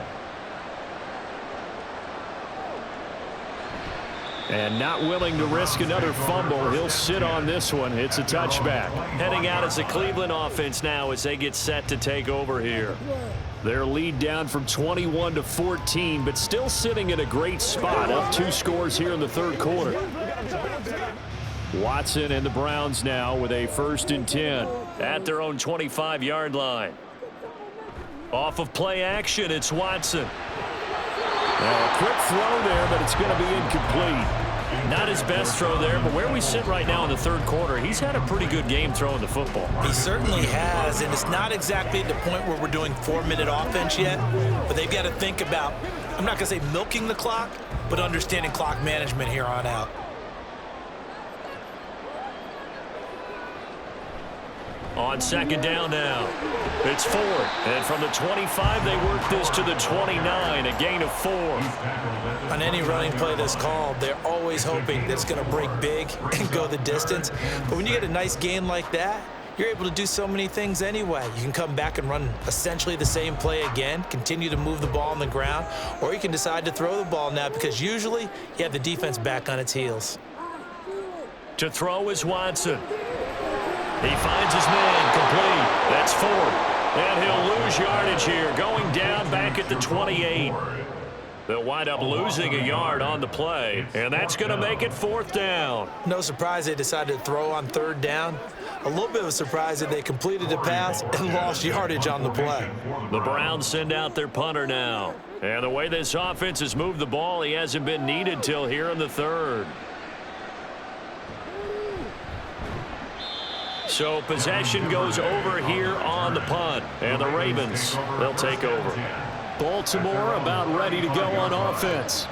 And not willing to risk another fumble. He'll sit on this one. It's a touchback. Heading out as the Cleveland offense now as they get set to take over here. Their lead down from 21 to 14, but still sitting in a great spot. Up 2 scores here in the third quarter. Watson and the Browns now with a 1st and 10 at their own 25-yard line. Off of play action, it's Watson. Now a quick throw there, but it's going to be incomplete. Not his best throw there, but where we sit right now in the third quarter, he's had a pretty good game throwing the football. He certainly has, and it's not exactly at the point where we're doing 4-minute offense yet, but they've got to think about, I'm not going to say milking the clock, but understanding clock management here on out. On 2nd down now, it's 4. And from the 25, they work this to the 29, a gain of 4. On any running play that's called, they're always hoping that it's going to break big and go the distance. But when you get a nice gain like that, you're able to do so many things anyway. You can come back and run essentially the same play again, continue to move the ball on the ground, or you can decide to throw the ball now because usually you have the defense back on its heels. To throw is Watson. He finds his man complete. That's 4. And he'll lose yardage here, going down back at the 28. They'll wind up losing a yard on the play, and that's going to make it 4th down. No surprise they decided to throw on 3rd down. A little bit of a surprise that they completed the pass and lost yardage on the play. The Browns send out their punter now. And the way this offense has moved the ball, he hasn't been needed till here in the 3rd. So possession goes over here on the punt. And the Ravens, they'll take over. Baltimore about ready to go on offense.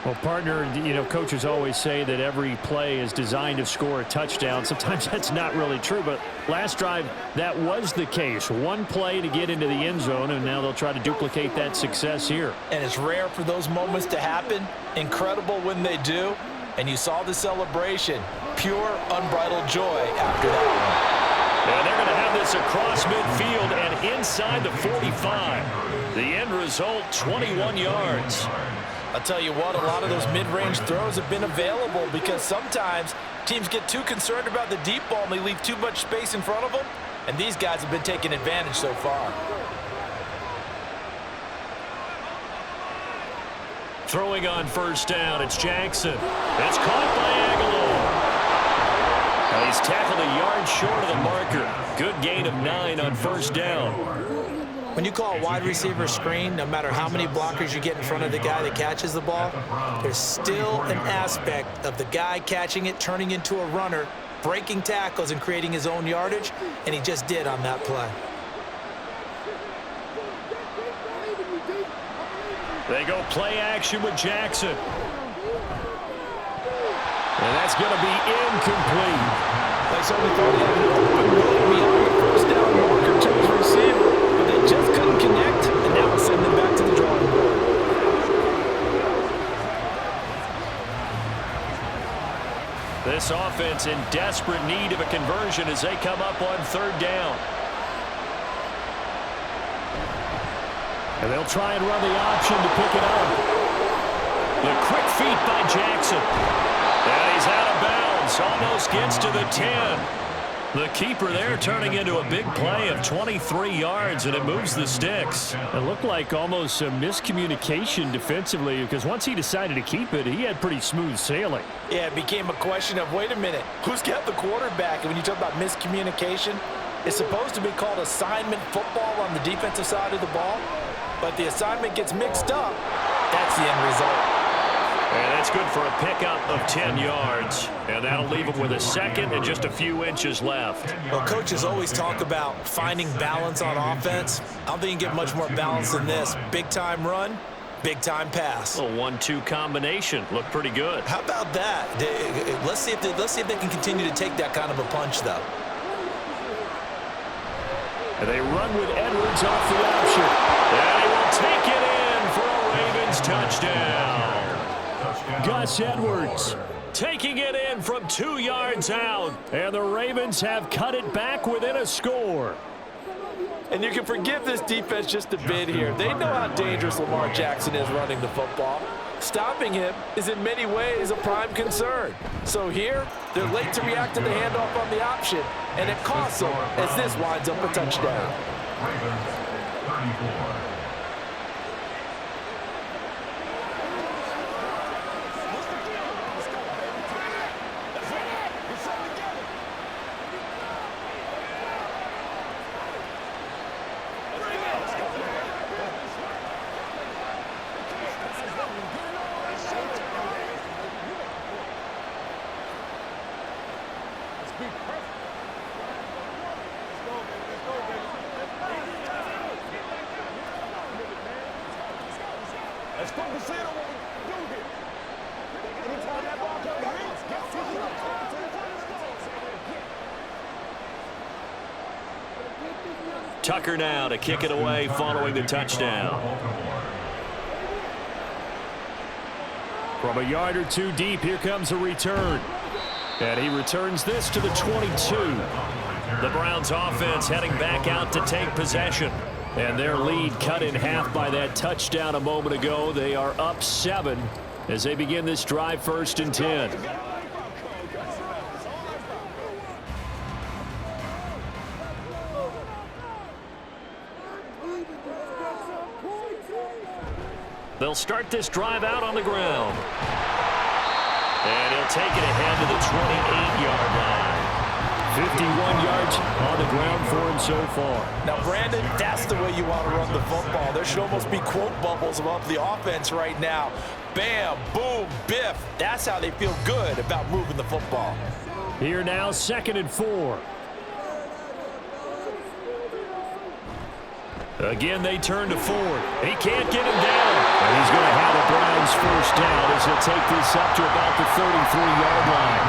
Well, partner, coaches always say that every play is designed to score a touchdown. Sometimes that's not really true, but last drive, that was the case. One play to get into the end zone, and now they'll try to duplicate that success here. And it's rare for those moments to happen. Incredible when they do. And you saw the celebration. Pure, unbridled joy after that one. And they're going to have this across midfield and inside the 45. The end result, 21 yards. I'll tell you what, a lot of those mid-range throws have been available because sometimes teams get too concerned about the deep ball and they leave too much space in front of them. And these guys have been taking advantage so far. Throwing on 1st down, it's Jackson. It's caught by Aguilar. He's tackled a yard short of the marker. Good gain of 9 on 1st down. When you call a wide receiver screen, no matter how many blockers you get in front of the guy that catches the ball, there's still an aspect of the guy catching it, turning into a runner, breaking tackles and creating his own yardage, and he just did on that play. They go play action with Jackson. And that's going to be incomplete. They certainly thought he had an open look beyond the first down marker to his receiver, but they just couldn't connect, and now we'll send them back to the drawing board. This offense in desperate need of a conversion as they come up on third down. And they'll try and run the option to pick it up. The quick feet by Jackson. And he's out of bounds. Almost gets to the 10. The keeper there turning into a big play of 23 yards, and it moves the sticks. It looked like almost some miscommunication defensively, because once he decided to keep it, he had pretty smooth sailing. Yeah, it became a question of, wait a minute, who's got the quarterback? And when you talk about miscommunication, it's supposed to be called assignment football on the defensive side of the ball. But the assignment gets mixed up. That's the end result. And that's good for a pickup of 10 yards. And that'll leave them with a second and just a few inches left. Well, coaches always talk about finding balance on offense. I don't think you can get much more balance than this. Big-time run, big-time pass. A 1-2 combination. Looked pretty good. How about that? Let's see if they can continue to take that kind of a punch, though. And they run with Edwards off the option. And he will take it in for a Ravens touchdown. Gus Edwards taking it in from 2 yards out. And the Ravens have cut it back within a score. And you can forgive this defense just a bit here. They know how dangerous Lamar Jackson is running the football. Stopping him is in many ways a prime concern. So here, they're late to react to the handoff on the option, and it costs them as this winds up a touchdown. Ravens, 34. Tucker now to kick it away following the touchdown. From a yard or two deep, here comes a return. And he returns this to the 22. The Browns offense heading back out to take possession. And their lead cut in half by that touchdown a moment ago. They are up 7 as they begin this drive, 1st and 10. They'll start this drive out on the ground. And he'll take it ahead to the 28-yard line. 51 yards on the ground for him so far. Now, Brandon, that's the way you want to run the football. There should almost be quote bubbles above the offense right now. Bam, boom, biff. That's how they feel good about moving the football. Here now, 2nd and 4. Again, they turn to Ford. He can't get him down. And he's going to have the Browns first down as he'll take this up to about the 33-yard line.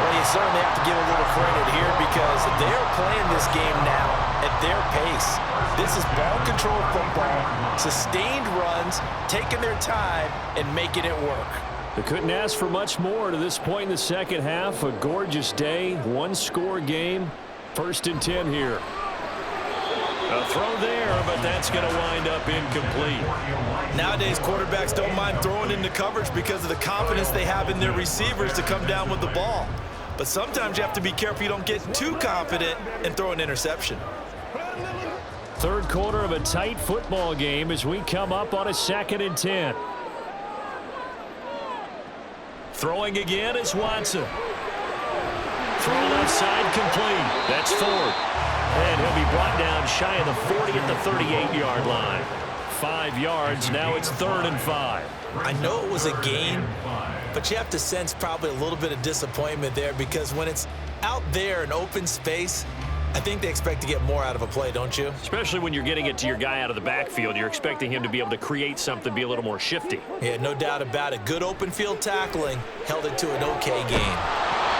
Well, you certainly have to give a little credit here because they're playing this game now at their pace. This is ball control football, sustained runs, taking their time and making it work. They couldn't ask for much more to this point in the second half. A gorgeous day, one-score game. 1st and 10 here. A throw there, but that's going to wind up incomplete. Nowadays, quarterbacks don't mind throwing into coverage because of the confidence they have in their receivers to come down with the ball. But sometimes you have to be careful you don't get too confident and throw an interception. 3rd quarter of a tight football game as we come up on a 2nd and 10. Throwing again is Watson. Throw left side complete. That's Ford. And he'll be brought down shy of the 40 at the 38-yard line. 5 yards, now it's 3rd and 5. I know it was a gain, but you have to sense probably a little bit of disappointment there because when it's out there in open space, I think they expect to get more out of a play, don't you? Especially when you're getting it to your guy out of the backfield. You're expecting him to be able to create something, be a little more shifty. Yeah, no doubt about it. Good open field tackling held it to an okay gain.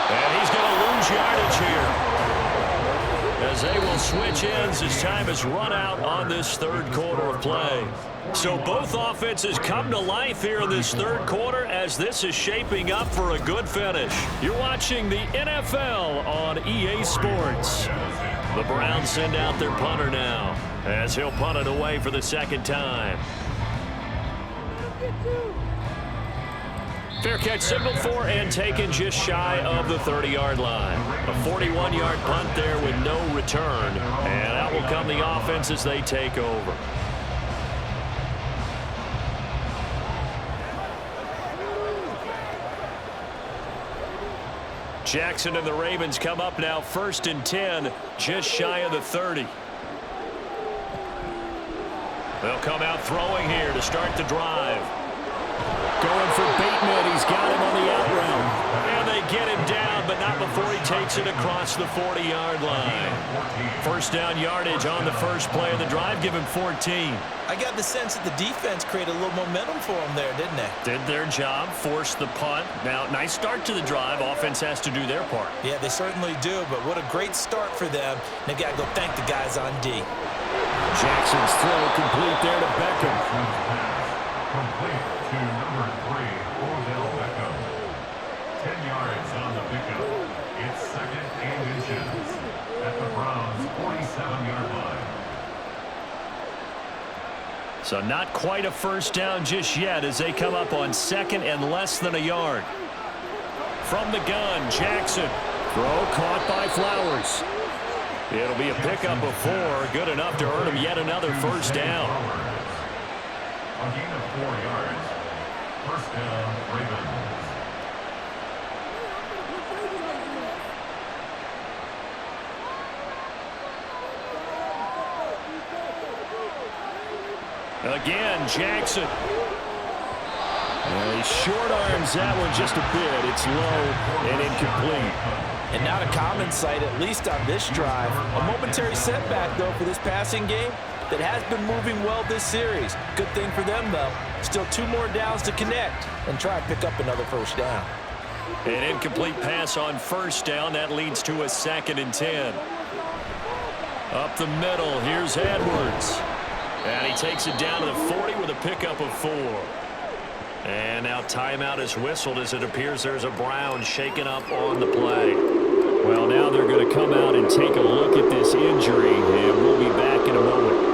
And he's going to lose yardage here, as they will switch ends as time has run out on this 3rd quarter of play. So both offenses come to life here in this 3rd quarter as this is shaping up for a good finish. You're watching the NFL on EA Sports. The Browns send out their punter now as he'll punt it away for the 2nd time. Fair catch signaled for and taken just shy of the 30-yard line. A 41-yard punt there with no return. And out will come the offense as they take over. Jackson and the Ravens come up now 1st and 10, just shy of the 30. They'll come out throwing here to start the drive. Going for Bateman. He's got him on the out route. And they get him down, but not before he takes it across the 40-yard line. 1st down yardage on the first play of the drive. Give him 14. I got the sense that the defense created a little momentum for them there, didn't they? Did their job, forced the punt. Now, nice start to the drive. Offense has to do their part. Yeah, they certainly do, but what a great start for them. They've got to go thank the guys on D. Jackson's throw complete there to Beckham. Complete to number 3, Odell Beckham. 10 yards on the pickup. It's 2nd and inches at the Browns' 47-yard line. So not quite a 1st down just yet as they come up on 2nd and less than a yard. From the gun, Jackson. Throw caught by Flowers. It'll be a pickup of 4, good enough to earn him yet another 1st down. A gain of 4 yards. 1st down, Ravens. Again, Jackson. Well, he short arms that one just a bit. It's low and incomplete. And not a common sight, at least on this drive. A momentary setback, though, for this passing game that has been moving well this series. Good thing for them, though. Still 2 more downs to connect and try and pick up another 1st down. An incomplete pass on 1st down. That leads to a 2nd and 10. Up the middle, here's Edwards. And he takes it down to the 40 with a pickup of 4. And now timeout is whistled as it appears there's a Brown shaken up on the play. Well, now they're going to come out and take a look at this injury, and we'll be back in a moment.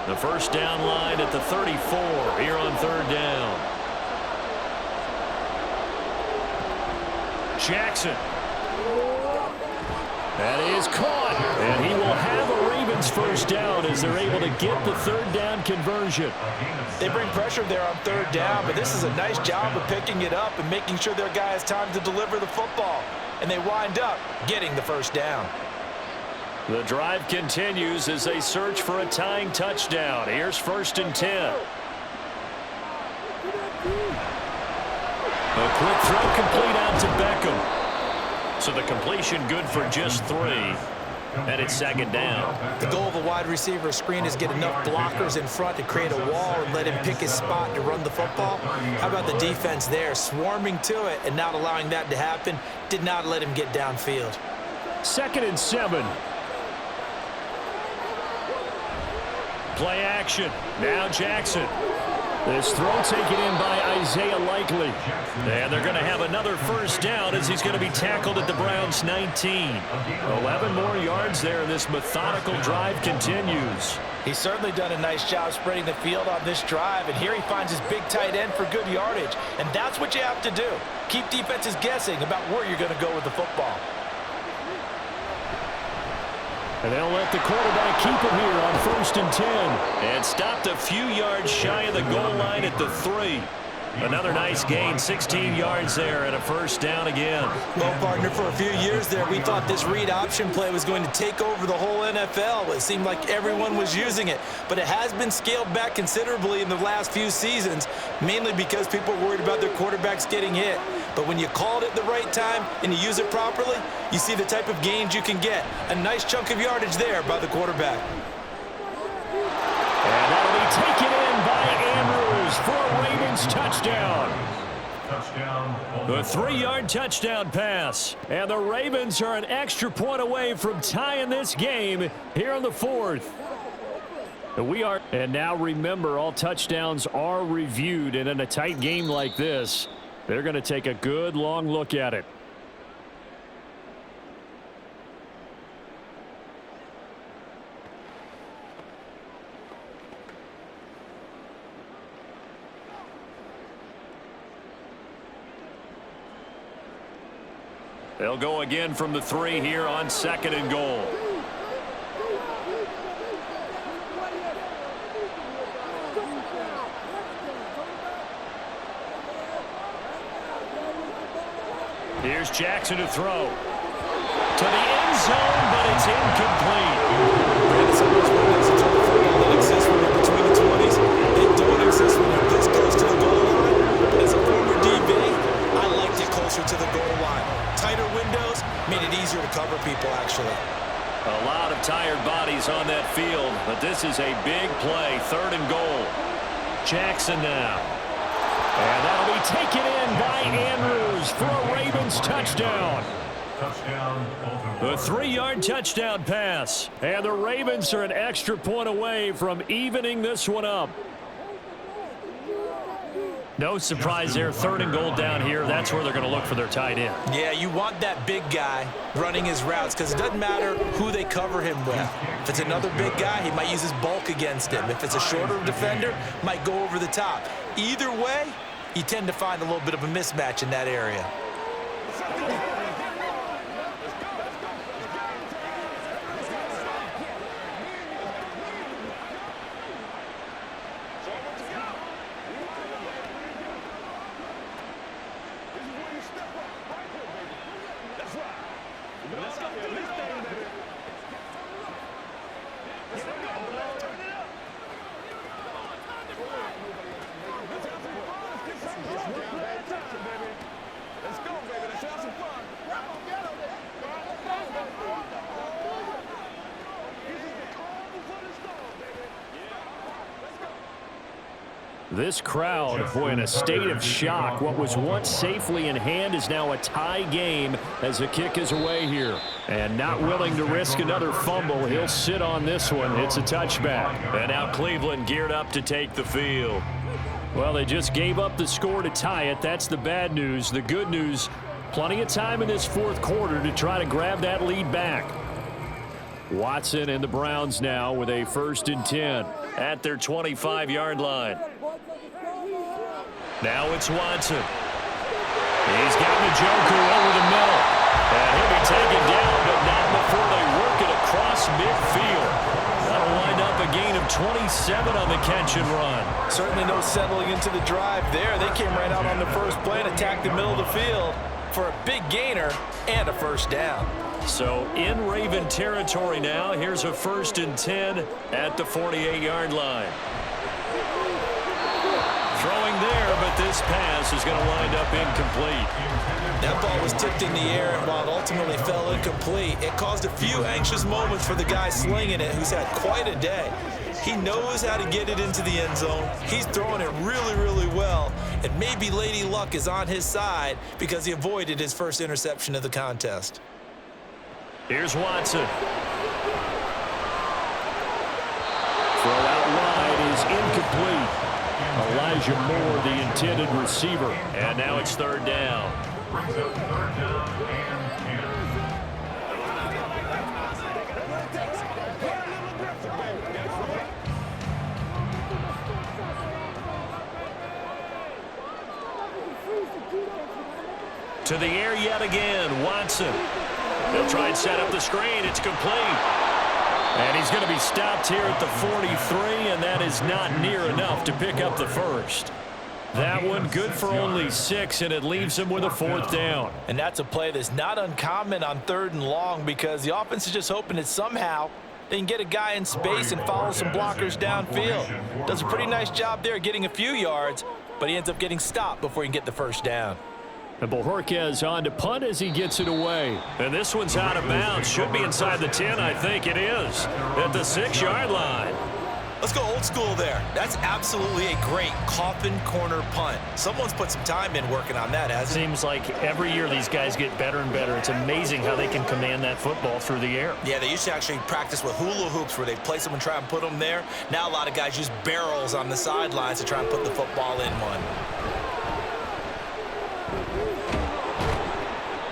The 1st down line at the 34 here on 3rd down. Jackson. That is caught. And he will have a Ravens 1st down as they're able to get the 3rd down conversion. They bring pressure there on 3rd down, but this is a nice job of picking it up and making sure their guy has time to deliver the football. And they wind up getting the 1st down. The drive continues as they search for a tying touchdown. Here's 1st and 10. A quick throw complete out to Beckham. So the completion good for just 3. And it's 2nd down. The goal of a wide receiver screen is get enough blockers in front to create a wall and let him pick his spot to run the football. How about the defense there, swarming to it and not allowing that to happen? Did not let him get downfield. 2nd and 7. Play action. Now Jackson. This throw taken in by Isaiah Likely. And they're going to have another 1st down as he's going to be tackled at the Browns' 19. 11 more yards there. This methodical drive continues. He's certainly done a nice job spreading the field on this drive. And here he finds his big tight end for good yardage. And that's what you have to do. Keep defenses guessing about where you're going to go with the football. And they'll let the quarterback keep it here on 1st and 10. And stopped a few yards shy of the goal line at the 3. Another nice gain, 16 yards there and a first down again. Well, partner, for a few years there, we thought this read option play was going to take over the whole NFL. It seemed like everyone was using it, but it has been scaled back considerably in the last few seasons, mainly because people are worried about their quarterbacks getting hit. But when you call it at the right time and you use it properly, you see the type of gains you can get. A nice chunk of yardage there by the quarterback. And that'll be taken in by Andrews for a Ravens touchdown. The 3-yard touchdown pass. And the Ravens are an extra point away from tying this game here in the 4th. And now remember, all touchdowns are reviewed, and in a tight game like this, they're going to take a good long look at it. They'll go again from the 3 here on 2nd and goal. Here's Jackson to throw. To the end zone, but it's incomplete. Brandon, some of those windows in the football that exist when you're between the 20s, they don't exist when you're this close to the goal line. As a former DB, I liked it closer to the goal line. Tighter windows made it easier to cover people, actually. A lot of tired bodies on that field, but this is a big play. 3rd and goal. Jackson now. And that'll be taken in by Andrews for a Ravens touchdown. The 3-yard touchdown pass. And the Ravens are an extra point away from evening this one up. No surprise there. 3rd and goal down here. That's where they're going to look for their tight end. Yeah, you want that big guy running his routes because it doesn't matter who they cover him with. If it's another big guy, he might use his bulk against him. If it's a shorter defender, might go over the top. Either way, you tend to find a little bit of a mismatch in that area. This crowd, boy, in a state of shock. What was once safely in hand is now a tie game as the kick is away here. And not willing to risk another fumble, he'll sit on this one. It's a touchback. And now Cleveland geared up to take the field. Well, they just gave up the score to tie it. That's the bad news. The good news, plenty of time in this 4th quarter to try to grab that lead back. Watson and the Browns now with a 1st and 10 at their 25-yard line. Now it's Watson. He's got Njoku over the middle. And he'll be taken down, but not before they work it across midfield. That'll wind up a gain of 27 on the catch and run. Certainly no settling into the drive there. They came right out on the first play and attacked the middle of the field for a big gainer and a first down. So in Raven territory now. Here's a 1st and 10 at the 48-yard line. Throwing there, but this pass is going to wind up incomplete. That ball was tipped in the air, and while it ultimately fell incomplete, it caused a few anxious moments for the guy slinging it, who's had quite a day. He knows how to get it into the end zone. He's throwing it really, really well, and maybe Lady Luck is on his side because he avoided his first interception of the contest. Here's Watson. Throw out wide is incomplete. Elijah Moore, the intended receiver. And now it's 3rd down. Brings up 3rd down and 10. To the air yet again, Watson. They'll try and set up the screen. It's complete. he's going to be stopped here at the 43, and that is not near enough to pick up the first. That one good for only 6, and it leaves him with a 4th down. And that's a play that's not uncommon on 3rd and long because the offense is just hoping that somehow they can get a guy in space and follow some blockers downfield. Does a pretty nice job there getting a few yards, but he ends up getting stopped before he can get the first down. And Bojorquez on to punt as he gets it away. And this one's out of bounds. Should be inside the 10, I think it is, at the 6-yard line. Let's go old school there. That's absolutely a great coffin corner punt. Someone's put some time in working on that, hasn't it? Seems like every year these guys get better and better. It's amazing how they can command that football through the air. Yeah, they used to actually practice with hula hoops where they place them and try and put them there. Now a lot of guys use barrels on the sidelines to try and put the football in one.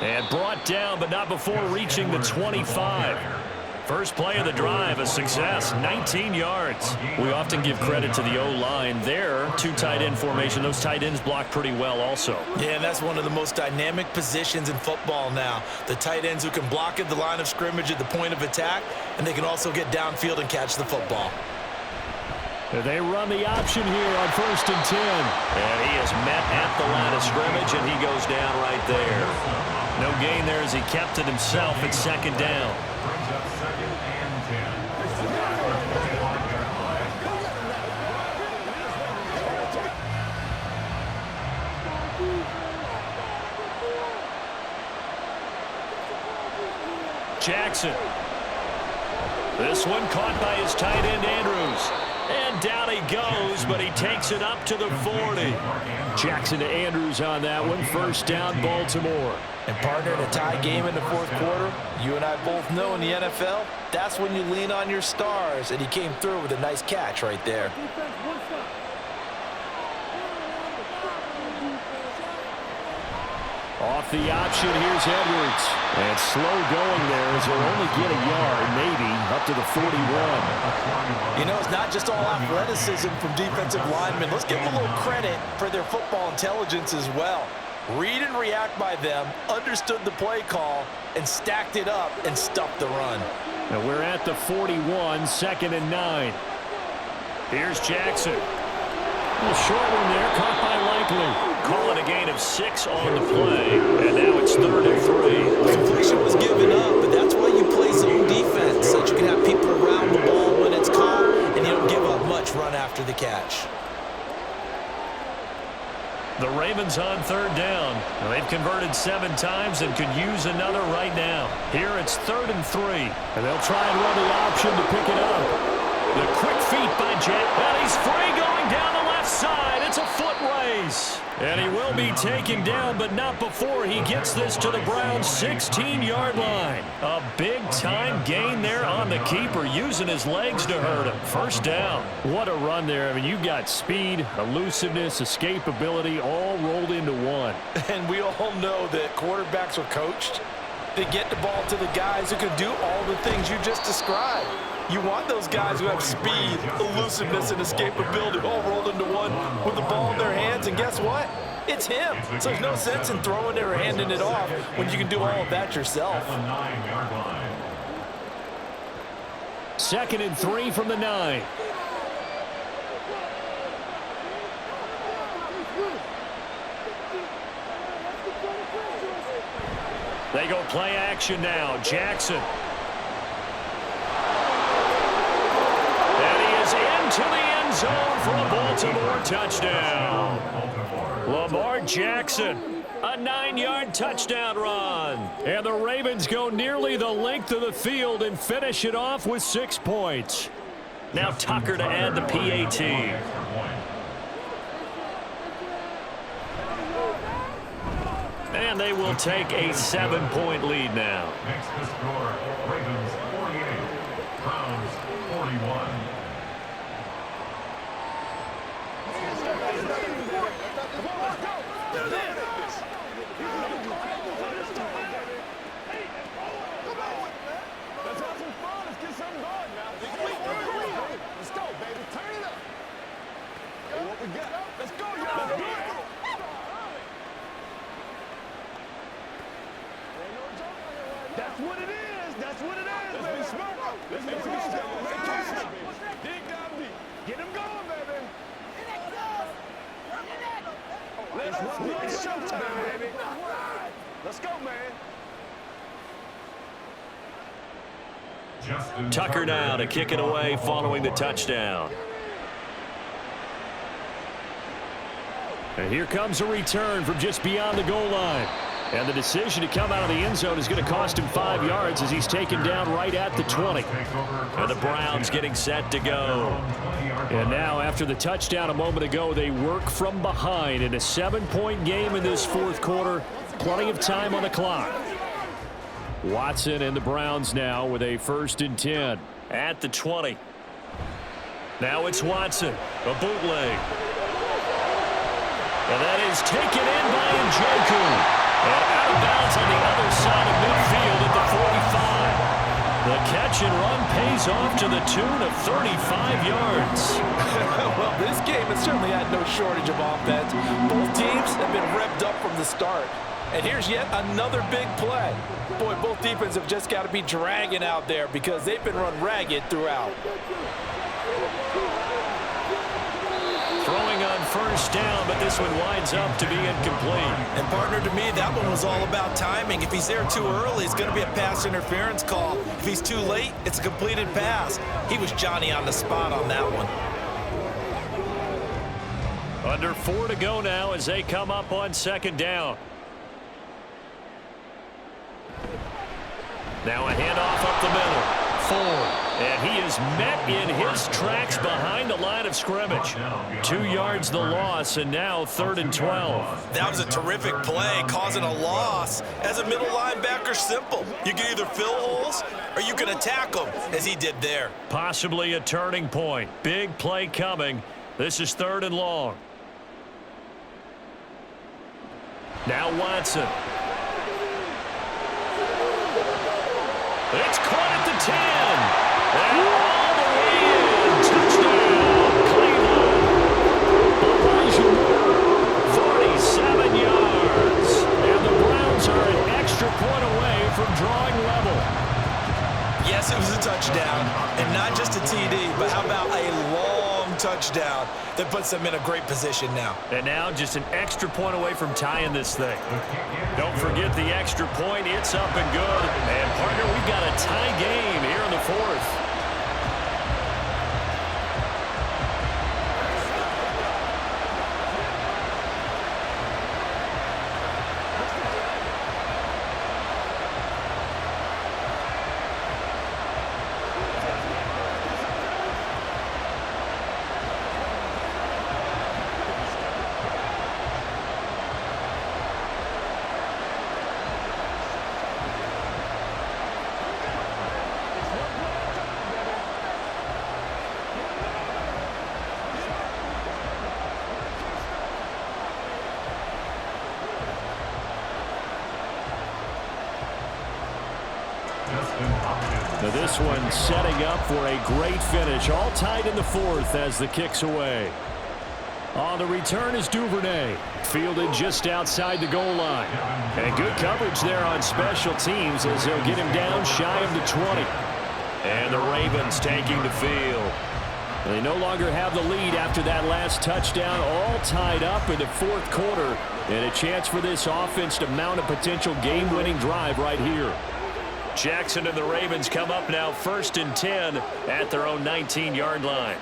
And brought down, but not before reaching the 25. First play of the drive, a success, 19 yards. We often give credit to the O-line there. 2 tight end formation. Those tight ends block pretty well also. Yeah, and that's one of the most dynamic positions in football now. The tight ends who can block at the line of scrimmage at the point of attack, and they can also get downfield and catch the football. They run the option here on 1st and 10. And he is met at the line of scrimmage, and he goes down right there. No gain there as he kept it himself at 2nd down. Brings up 2nd and 10. Jackson. This one caught by his tight end, Andrews. And down he goes, but he takes it up to the 40. Jackson to Andrews on that one. 1st down, Baltimore. And partner, in a tie game in the 4th quarter, you and I both know in the NFL, that's when you lean on your stars, and he came through with a nice catch right there. Off the option, here's Edwards. And slow going there as he'll only get a yard, maybe, up to the 41. You know, it's not just all athleticism from defensive linemen. Let's give them a little credit for their football intelligence as well. Read and react by them, understood the play call, and stacked it up and stuffed the run. And we're at the 41, 2nd and 9. Here's Jackson. A little short one there, caught by Likely. Call it a gain of 6 on the play, and now it's 3rd and 3. The completion was given up, but that's why you play zone defense, so that you can have people around the ball when it's caught, and you don't give up much run after the catch. The Ravens on 3rd down. Now, they've converted 7 times and could use another right now. Here it's 3rd and 3. And they'll try and run the option to pick it up. The quick feet by Jack. And he's free going down the left side. It's a foot race. And he will be taken down, but not before he gets this to the Browns' 16-yard line. A big-time gain there on the keeper, using his legs to hurt him. 1st down. What a run there. I mean, you've got speed, elusiveness, escapability, all rolled into one. And we all know that quarterbacks are coached to get the ball to the guys who can do all the things you just described. You want those guys who have speed, elusiveness, and escapability all rolled into one with the ball in their hands, and guess what? It's him. So there's no sense in throwing it or handing it off when you can do all of that yourself. 2nd and 3 from the 9. They go play action now. Jackson. And he is into the end zone for a Baltimore touchdown. Lamar Jackson, a 9-yard touchdown run. And the Ravens go nearly the length of the field and finish it off with 6 points. Now Tucker to add the PAT. And they will take a 7-point lead now. Makes the score Ravens 48, Browns 41. That's what it is. That's what it is, baby. Let's go, y'all. It's showtime, baby. Let's go, man. Tucker now to kick it away following the touchdown. And here comes a return from just beyond the goal line. And the decision to come out of the end zone is going to cost him 5 yards as he's taken down right at the 20. And the Browns getting set to go. And now, after the touchdown a moment ago, they work from behind in a 7-point game in this fourth quarter. Plenty of time on the clock. Watson and the Browns now with a 1st and 10. At the 20. Now it's Watson. A bootleg. And that is taken in by Njoku. And out of bounds on the other side of midfield at the 45. The catch and run pays off to the tune of 35 yards. Well, this game has certainly had no shortage of offense. Both teams have been revved up from the start. And here's yet another big play. Boy, both defenses have just got to be dragging out there because they've been run ragged throughout. Throwing on 1st down, but this one winds up to be incomplete. And partner, to me, that one was all about timing. If he's there too early, it's going to be a pass interference call. If he's too late, it's a completed pass. He was Johnny on the spot on that one. Under 4 to go now as they come up on 2nd down. Now a handoff up the middle. Ford. And he is met in his tracks behind the line of scrimmage. 2 yards the loss, and now 3rd and 12. That was a terrific play, causing a loss. As a middle linebacker, simple. You can either fill holes or you can attack them, as he did there. Possibly a turning point. Big play coming. This is 3rd and long. Now Watson. It's caught at the 10. And all the way in. Touchdown, Cleveland. 47 yards. And the Browns are an extra point away from drawing level. Yes, it was a touchdown, and not just a TD, but how about a long touchdown that puts them in a great position now. And now just an extra point away from tying this thing. Don't forget the extra point. It's up and good. And, partner, we've got a tie game here in the 4th. Now this one setting up for a great finish. All tied in the 4th as the kick's away. On the return is Duvernay. Fielded just outside the goal line. And good coverage there on special teams as they'll get him down shy of the 20. And the Ravens taking the field. They no longer have the lead after that last touchdown. All tied up in the 4th quarter. And a chance for this offense to mount a potential game-winning drive right here. Jackson and the Ravens come up now 1st and 10 at their own 19-yard line.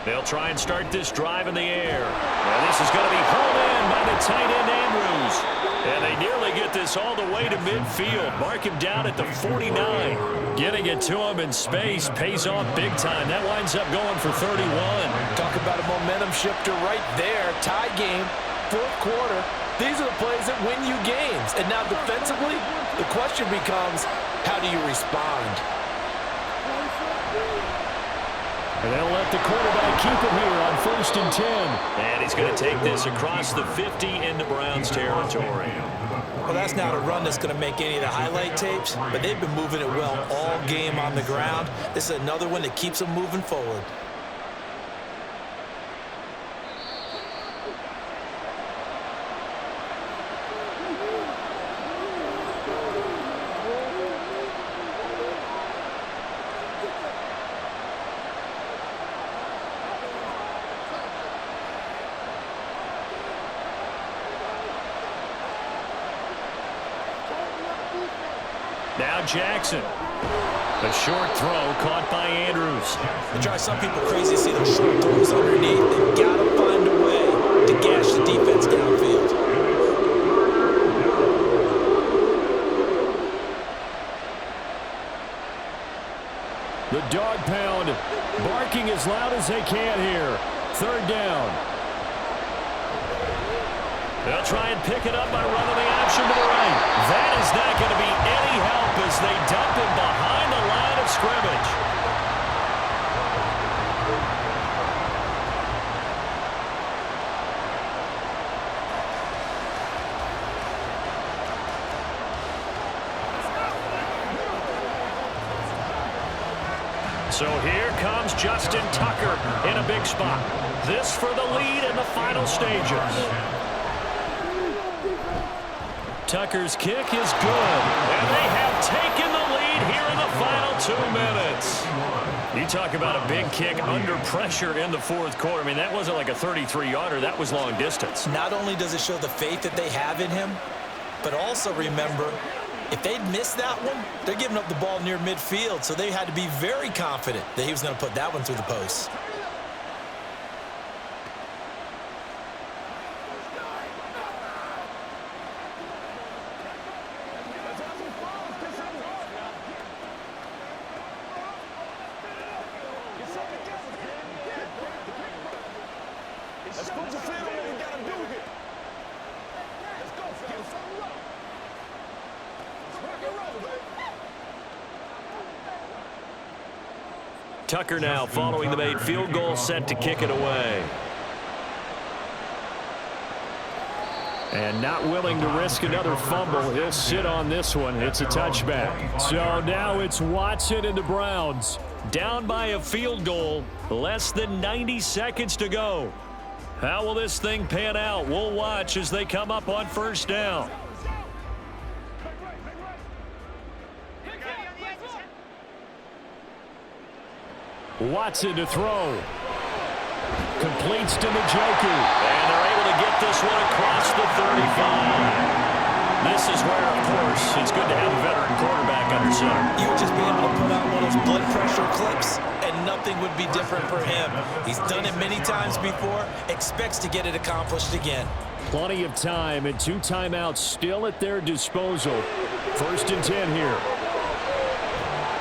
They'll try and start this drive in the air. And this is going to be hauled in by the tight end Andrews. And they nearly get this all the way to midfield. Mark him down at the 49. Getting it to him in space pays off big time. That winds up going for 31. Talk about a momentum shifter right there. Tie game, 4th quarter. These are the plays that win you games. And now defensively, the question becomes, how do you respond? And they'll let the quarterback keep it here on 1st and 10. And he's going to take this across the 50 into Browns territory. Well, that's not a run that's going to make any of the highlight tapes, but they've been moving it well all game on the ground. This is another one that keeps them moving forward. Now Jackson. A short throw caught by Andrews. It drives some people crazy to see those short throws underneath. They've got to find a way to gash the defense downfield. The dog pound barking as loud as they can here. Third down. They'll try and pick it up by running the option to the right. That is not going to be any help as they dump him behind the line of scrimmage. So here comes Justin Tucker in a big spot. This for the lead in the final stages. Tucker's kick is good, and they have taken the lead here in the final 2 minutes. You talk about a big kick under pressure in the fourth quarter. I mean, that wasn't like a 33-yarder. That was long distance. Not only does it show the faith that they have in him, but also remember, if they'd missed that one, they're giving up the ball near midfield, so they had to be very confident that he was going to put that one through the post. Let's put the film what we gotta do here. Let's go. Get something up. Rock and roll, baby. Tucker now following the made field goal, set to kick it away. And not willing to risk another fumble. He'll sit on this one. It's a touchback. So now it's Watson and the Browns. Down by a field goal. Less than 90 seconds to go. How will this thing pan out? We'll watch as they come up on first down. Watson to throw. Completes to Njoku. And they're able to get this one across the 35. This is where, of course, it's good to have a veteran quarterback under center. You would just be able to put out one of those blood pressure clips, and nothing would be different for him. He's done it many times before, expects to get it accomplished again. Plenty of time and 2 timeouts still at their disposal. First and 10 here.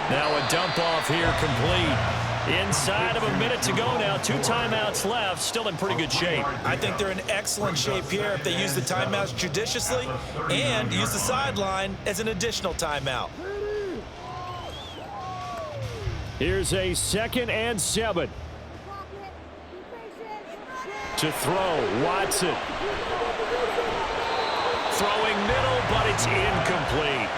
Now a dump off here complete. Inside of a minute to go now. 2 timeouts left. Still in pretty good shape. I think they're in excellent shape here if they use the timeouts judiciously and use the sideline as an additional timeout. Here's a 2nd and 7. To throw, Watson. Throwing middle, but it's incomplete.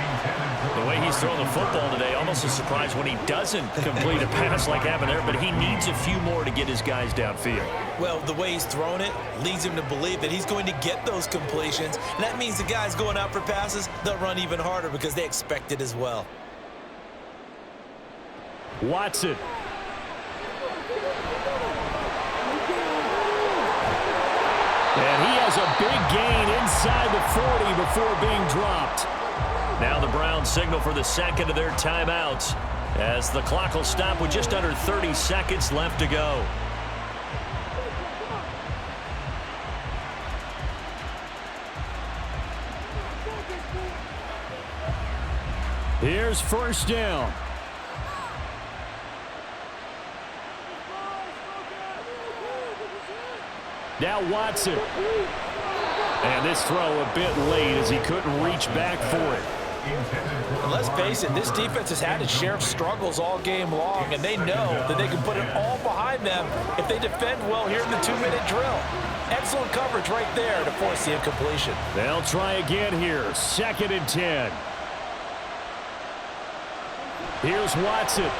The way he's throwing the football today, almost a surprise when he doesn't complete a pass like happened there, but he needs a few more to get his guys downfield. Well, the way he's thrown it leads him to believe that he's going to get those completions, and that means the guys going out for passes, they'll run even harder because they expect it as well. Watson. And he has a big gain inside the 40 before being dropped. Now the Browns signal for the 2nd of their timeouts as the clock will stop with just under 30 seconds left to go. Here's first down. Now Watson. And this throw a bit late as he couldn't reach back for it. And let's face it, this defense has had its share of struggles all game long, and they know that they can put it all behind them if they defend well here in the 2-minute drill. Excellent coverage right there to force the incompletion. They'll try again here. 2nd and 10. Here's Watson.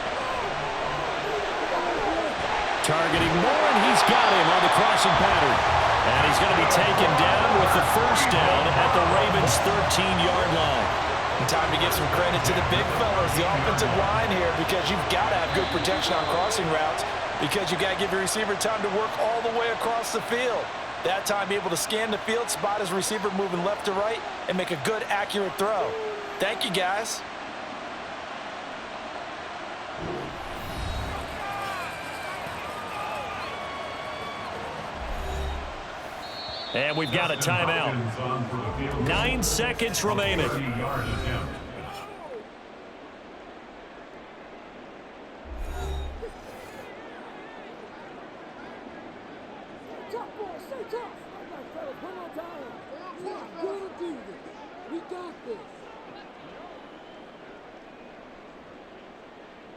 Targeting Moore, and he's got him on the crossing pattern. And he's going to be taken down with the first down at the Ravens' 13-yard line. And time to give some credit to the big fellas, the offensive line here, because you've got to have good protection on crossing routes, because you've got to give your receiver time to work all the way across the field. That time, be able to scan the field, spot his receiver moving left to right, and make a good, accurate throw. Thank you, guys. And we've got a timeout. 9 seconds remaining.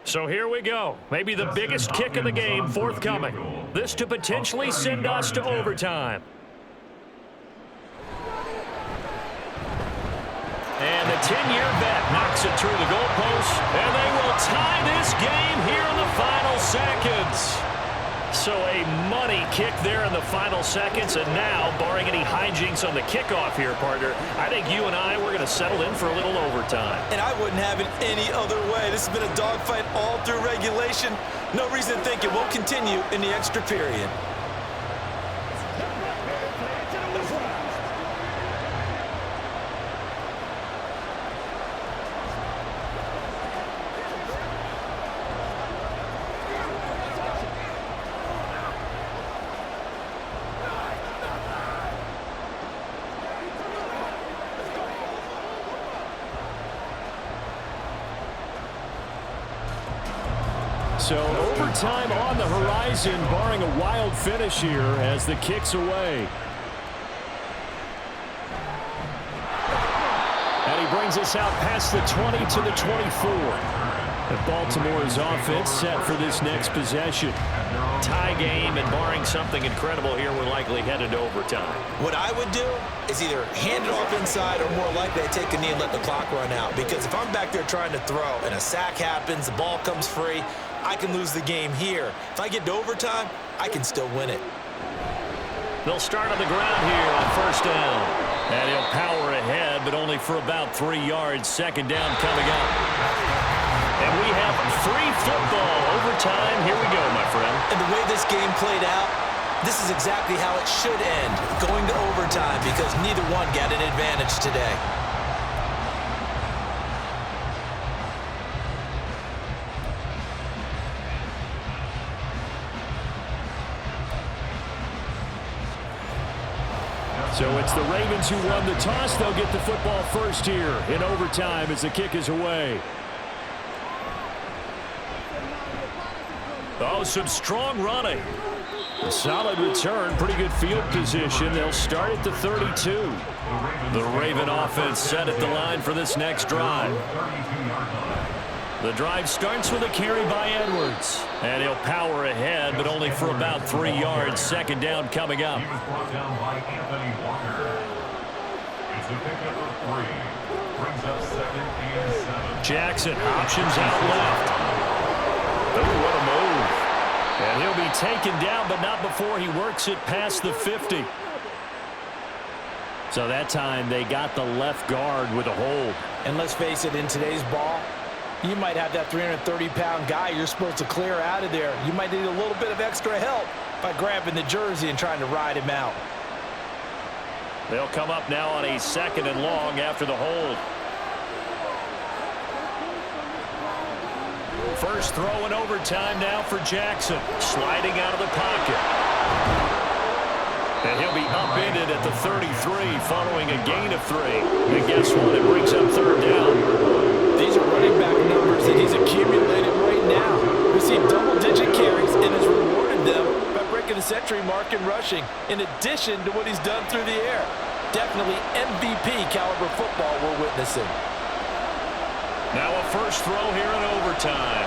So here we go. Maybe the biggest kick of the game forthcoming. This to potentially send us to overtime. And the 10-year vet knocks it through the goalpost, and they will tie this game here in the final seconds. So a money kick there in the final seconds, and now, barring any hijinks on the kickoff here, partner, I think you and I, we're going to settle in for a little overtime. And I wouldn't have it any other way. This has been a dogfight all through regulation. No reason to think it won't continue in the extra period. So overtime on the horizon, barring a wild finish here as the kick's away. And he brings us out past the 20 to the 24. And Baltimore's offense set for this next possession. Tie game, and barring something incredible here, we're likely headed to overtime. What I would do is either hand it off inside or more likely I take a knee and let the clock run out. Because if I'm back there trying to throw and a sack happens, the ball comes free, I can lose the game here. If I get to overtime, I can still win it. They'll start on the ground here on first down. And he'll power ahead, but only for about 3 yards. Second down coming up. And we have free football. Overtime. Here we go, my friend. And the way this game played out, this is exactly how it should end, going to overtime, because neither one got an advantage today. So it's the Ravens who won the toss. They'll get the football first here in overtime as the kick is away. Oh, some strong running. A solid return, pretty good field position. They'll start at the 32. The Raven offense set at the line for this next drive. The drive starts with a carry by Edwards. And he'll power ahead, but only for about 3 yards. Second down coming up. He was brought down by Anthony Walker. It's a pickup of 3. Brings up 2nd and 7. Jackson options out left. Oh, what a move. And he'll be taken down, but not before he works it past the 50. So that time they got the left guard with a hold. And let's face it, in today's ball, you might have that 330-pound guy you're supposed to clear out of there. You might need a little bit of extra help by grabbing the jersey and trying to ride him out. They'll come up now on a 2nd and long after the hold. First throw in overtime now for Jackson. Sliding out of the pocket. And he'll be upended at the 33 following a gain of 3. And guess what? It brings up 3rd down. These are running back numbers that he's accumulated right now. Received double-digit carries and has rewarded them by breaking the century mark in rushing, in addition to what he's done through the air. Definitely MVP caliber football we're witnessing. Now a first throw here in overtime.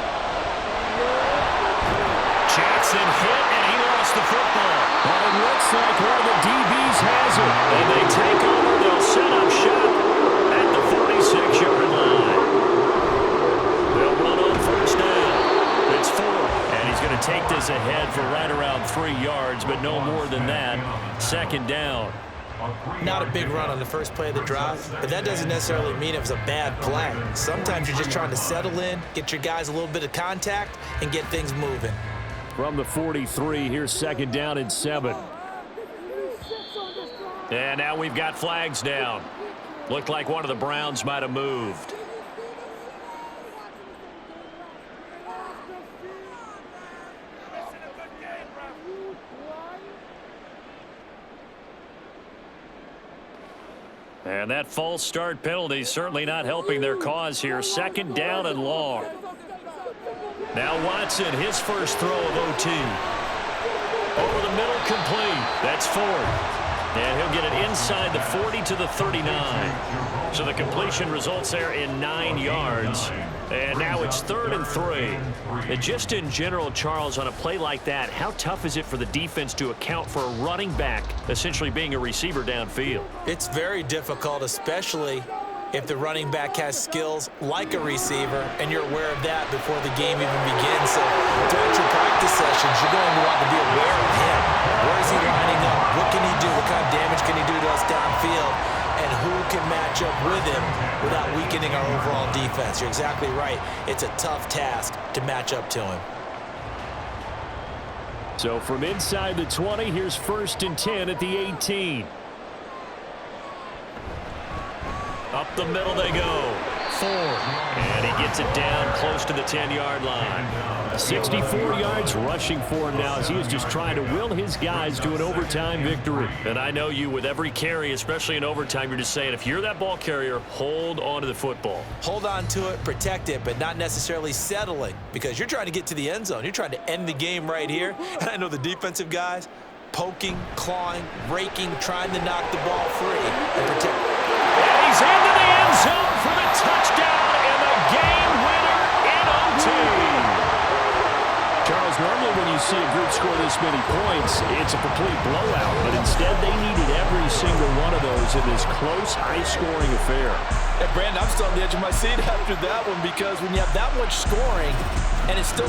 Jackson hit, and he lost the football. But it looks like one of the DBs has it. And they take over. They'll set up shop at the 46-yard line. They'll run on first down. It's 4. And he's going to take this ahead for right around 3 yards, but no more than that. Second down. Not a big run on the first play of the drive, but that doesn't necessarily mean it was a bad play. Sometimes you're just trying to settle in, get your guys a little bit of contact, and get things moving. From the 43, here's 2nd down and 7. And now we've got flags down. Looked like one of the Browns might have moved. And that false start penalty certainly not helping their cause here. Second down and long. Now Watson, his first throw of OT. Over the middle, complete. That's Ford. And he'll get it inside the 40 to the 39. So the completion results there in 9 yards. And now it's 3rd and 3. And just in general, Charles, on a play like that, how tough is it for the defense to account for a running back essentially being a receiver downfield? It's very difficult, especially if the running back has skills like a receiver, and you're aware of that before the game even begins. So throughout your practice sessions, you're going to want to be aware of him. Where is he lining up? What can he do? What kind of damage can he do to us downfield? And who can match up with him without weakening our overall defense? You're exactly right. It's a tough task to match up to him. So from inside the 20, here's 1st and 10 at the 18. Up the middle they go. Ford. And he gets it down close to the 10-yard line. 64 yards rushing for him now as he is just trying to will his guys to an overtime victory. And I know you, with every carry, especially in overtime, you're just saying, if you're that ball carrier, hold on to the football. Hold on to it, protect it, but not necessarily settling, because you're trying to get to the end zone. You're trying to end the game right here. And I know the defensive guys poking, clawing, raking, trying to knock the ball free and protect. And he's into the end zone for the touchdown and the game winner in OT. Charles, normally when you see a group score this many points, it's a complete blowout. But instead, they needed every single one of those in this close, high-scoring affair. Hey, Brandon, I'm still on the edge of my seat after that one, because when you have that much scoring and it's still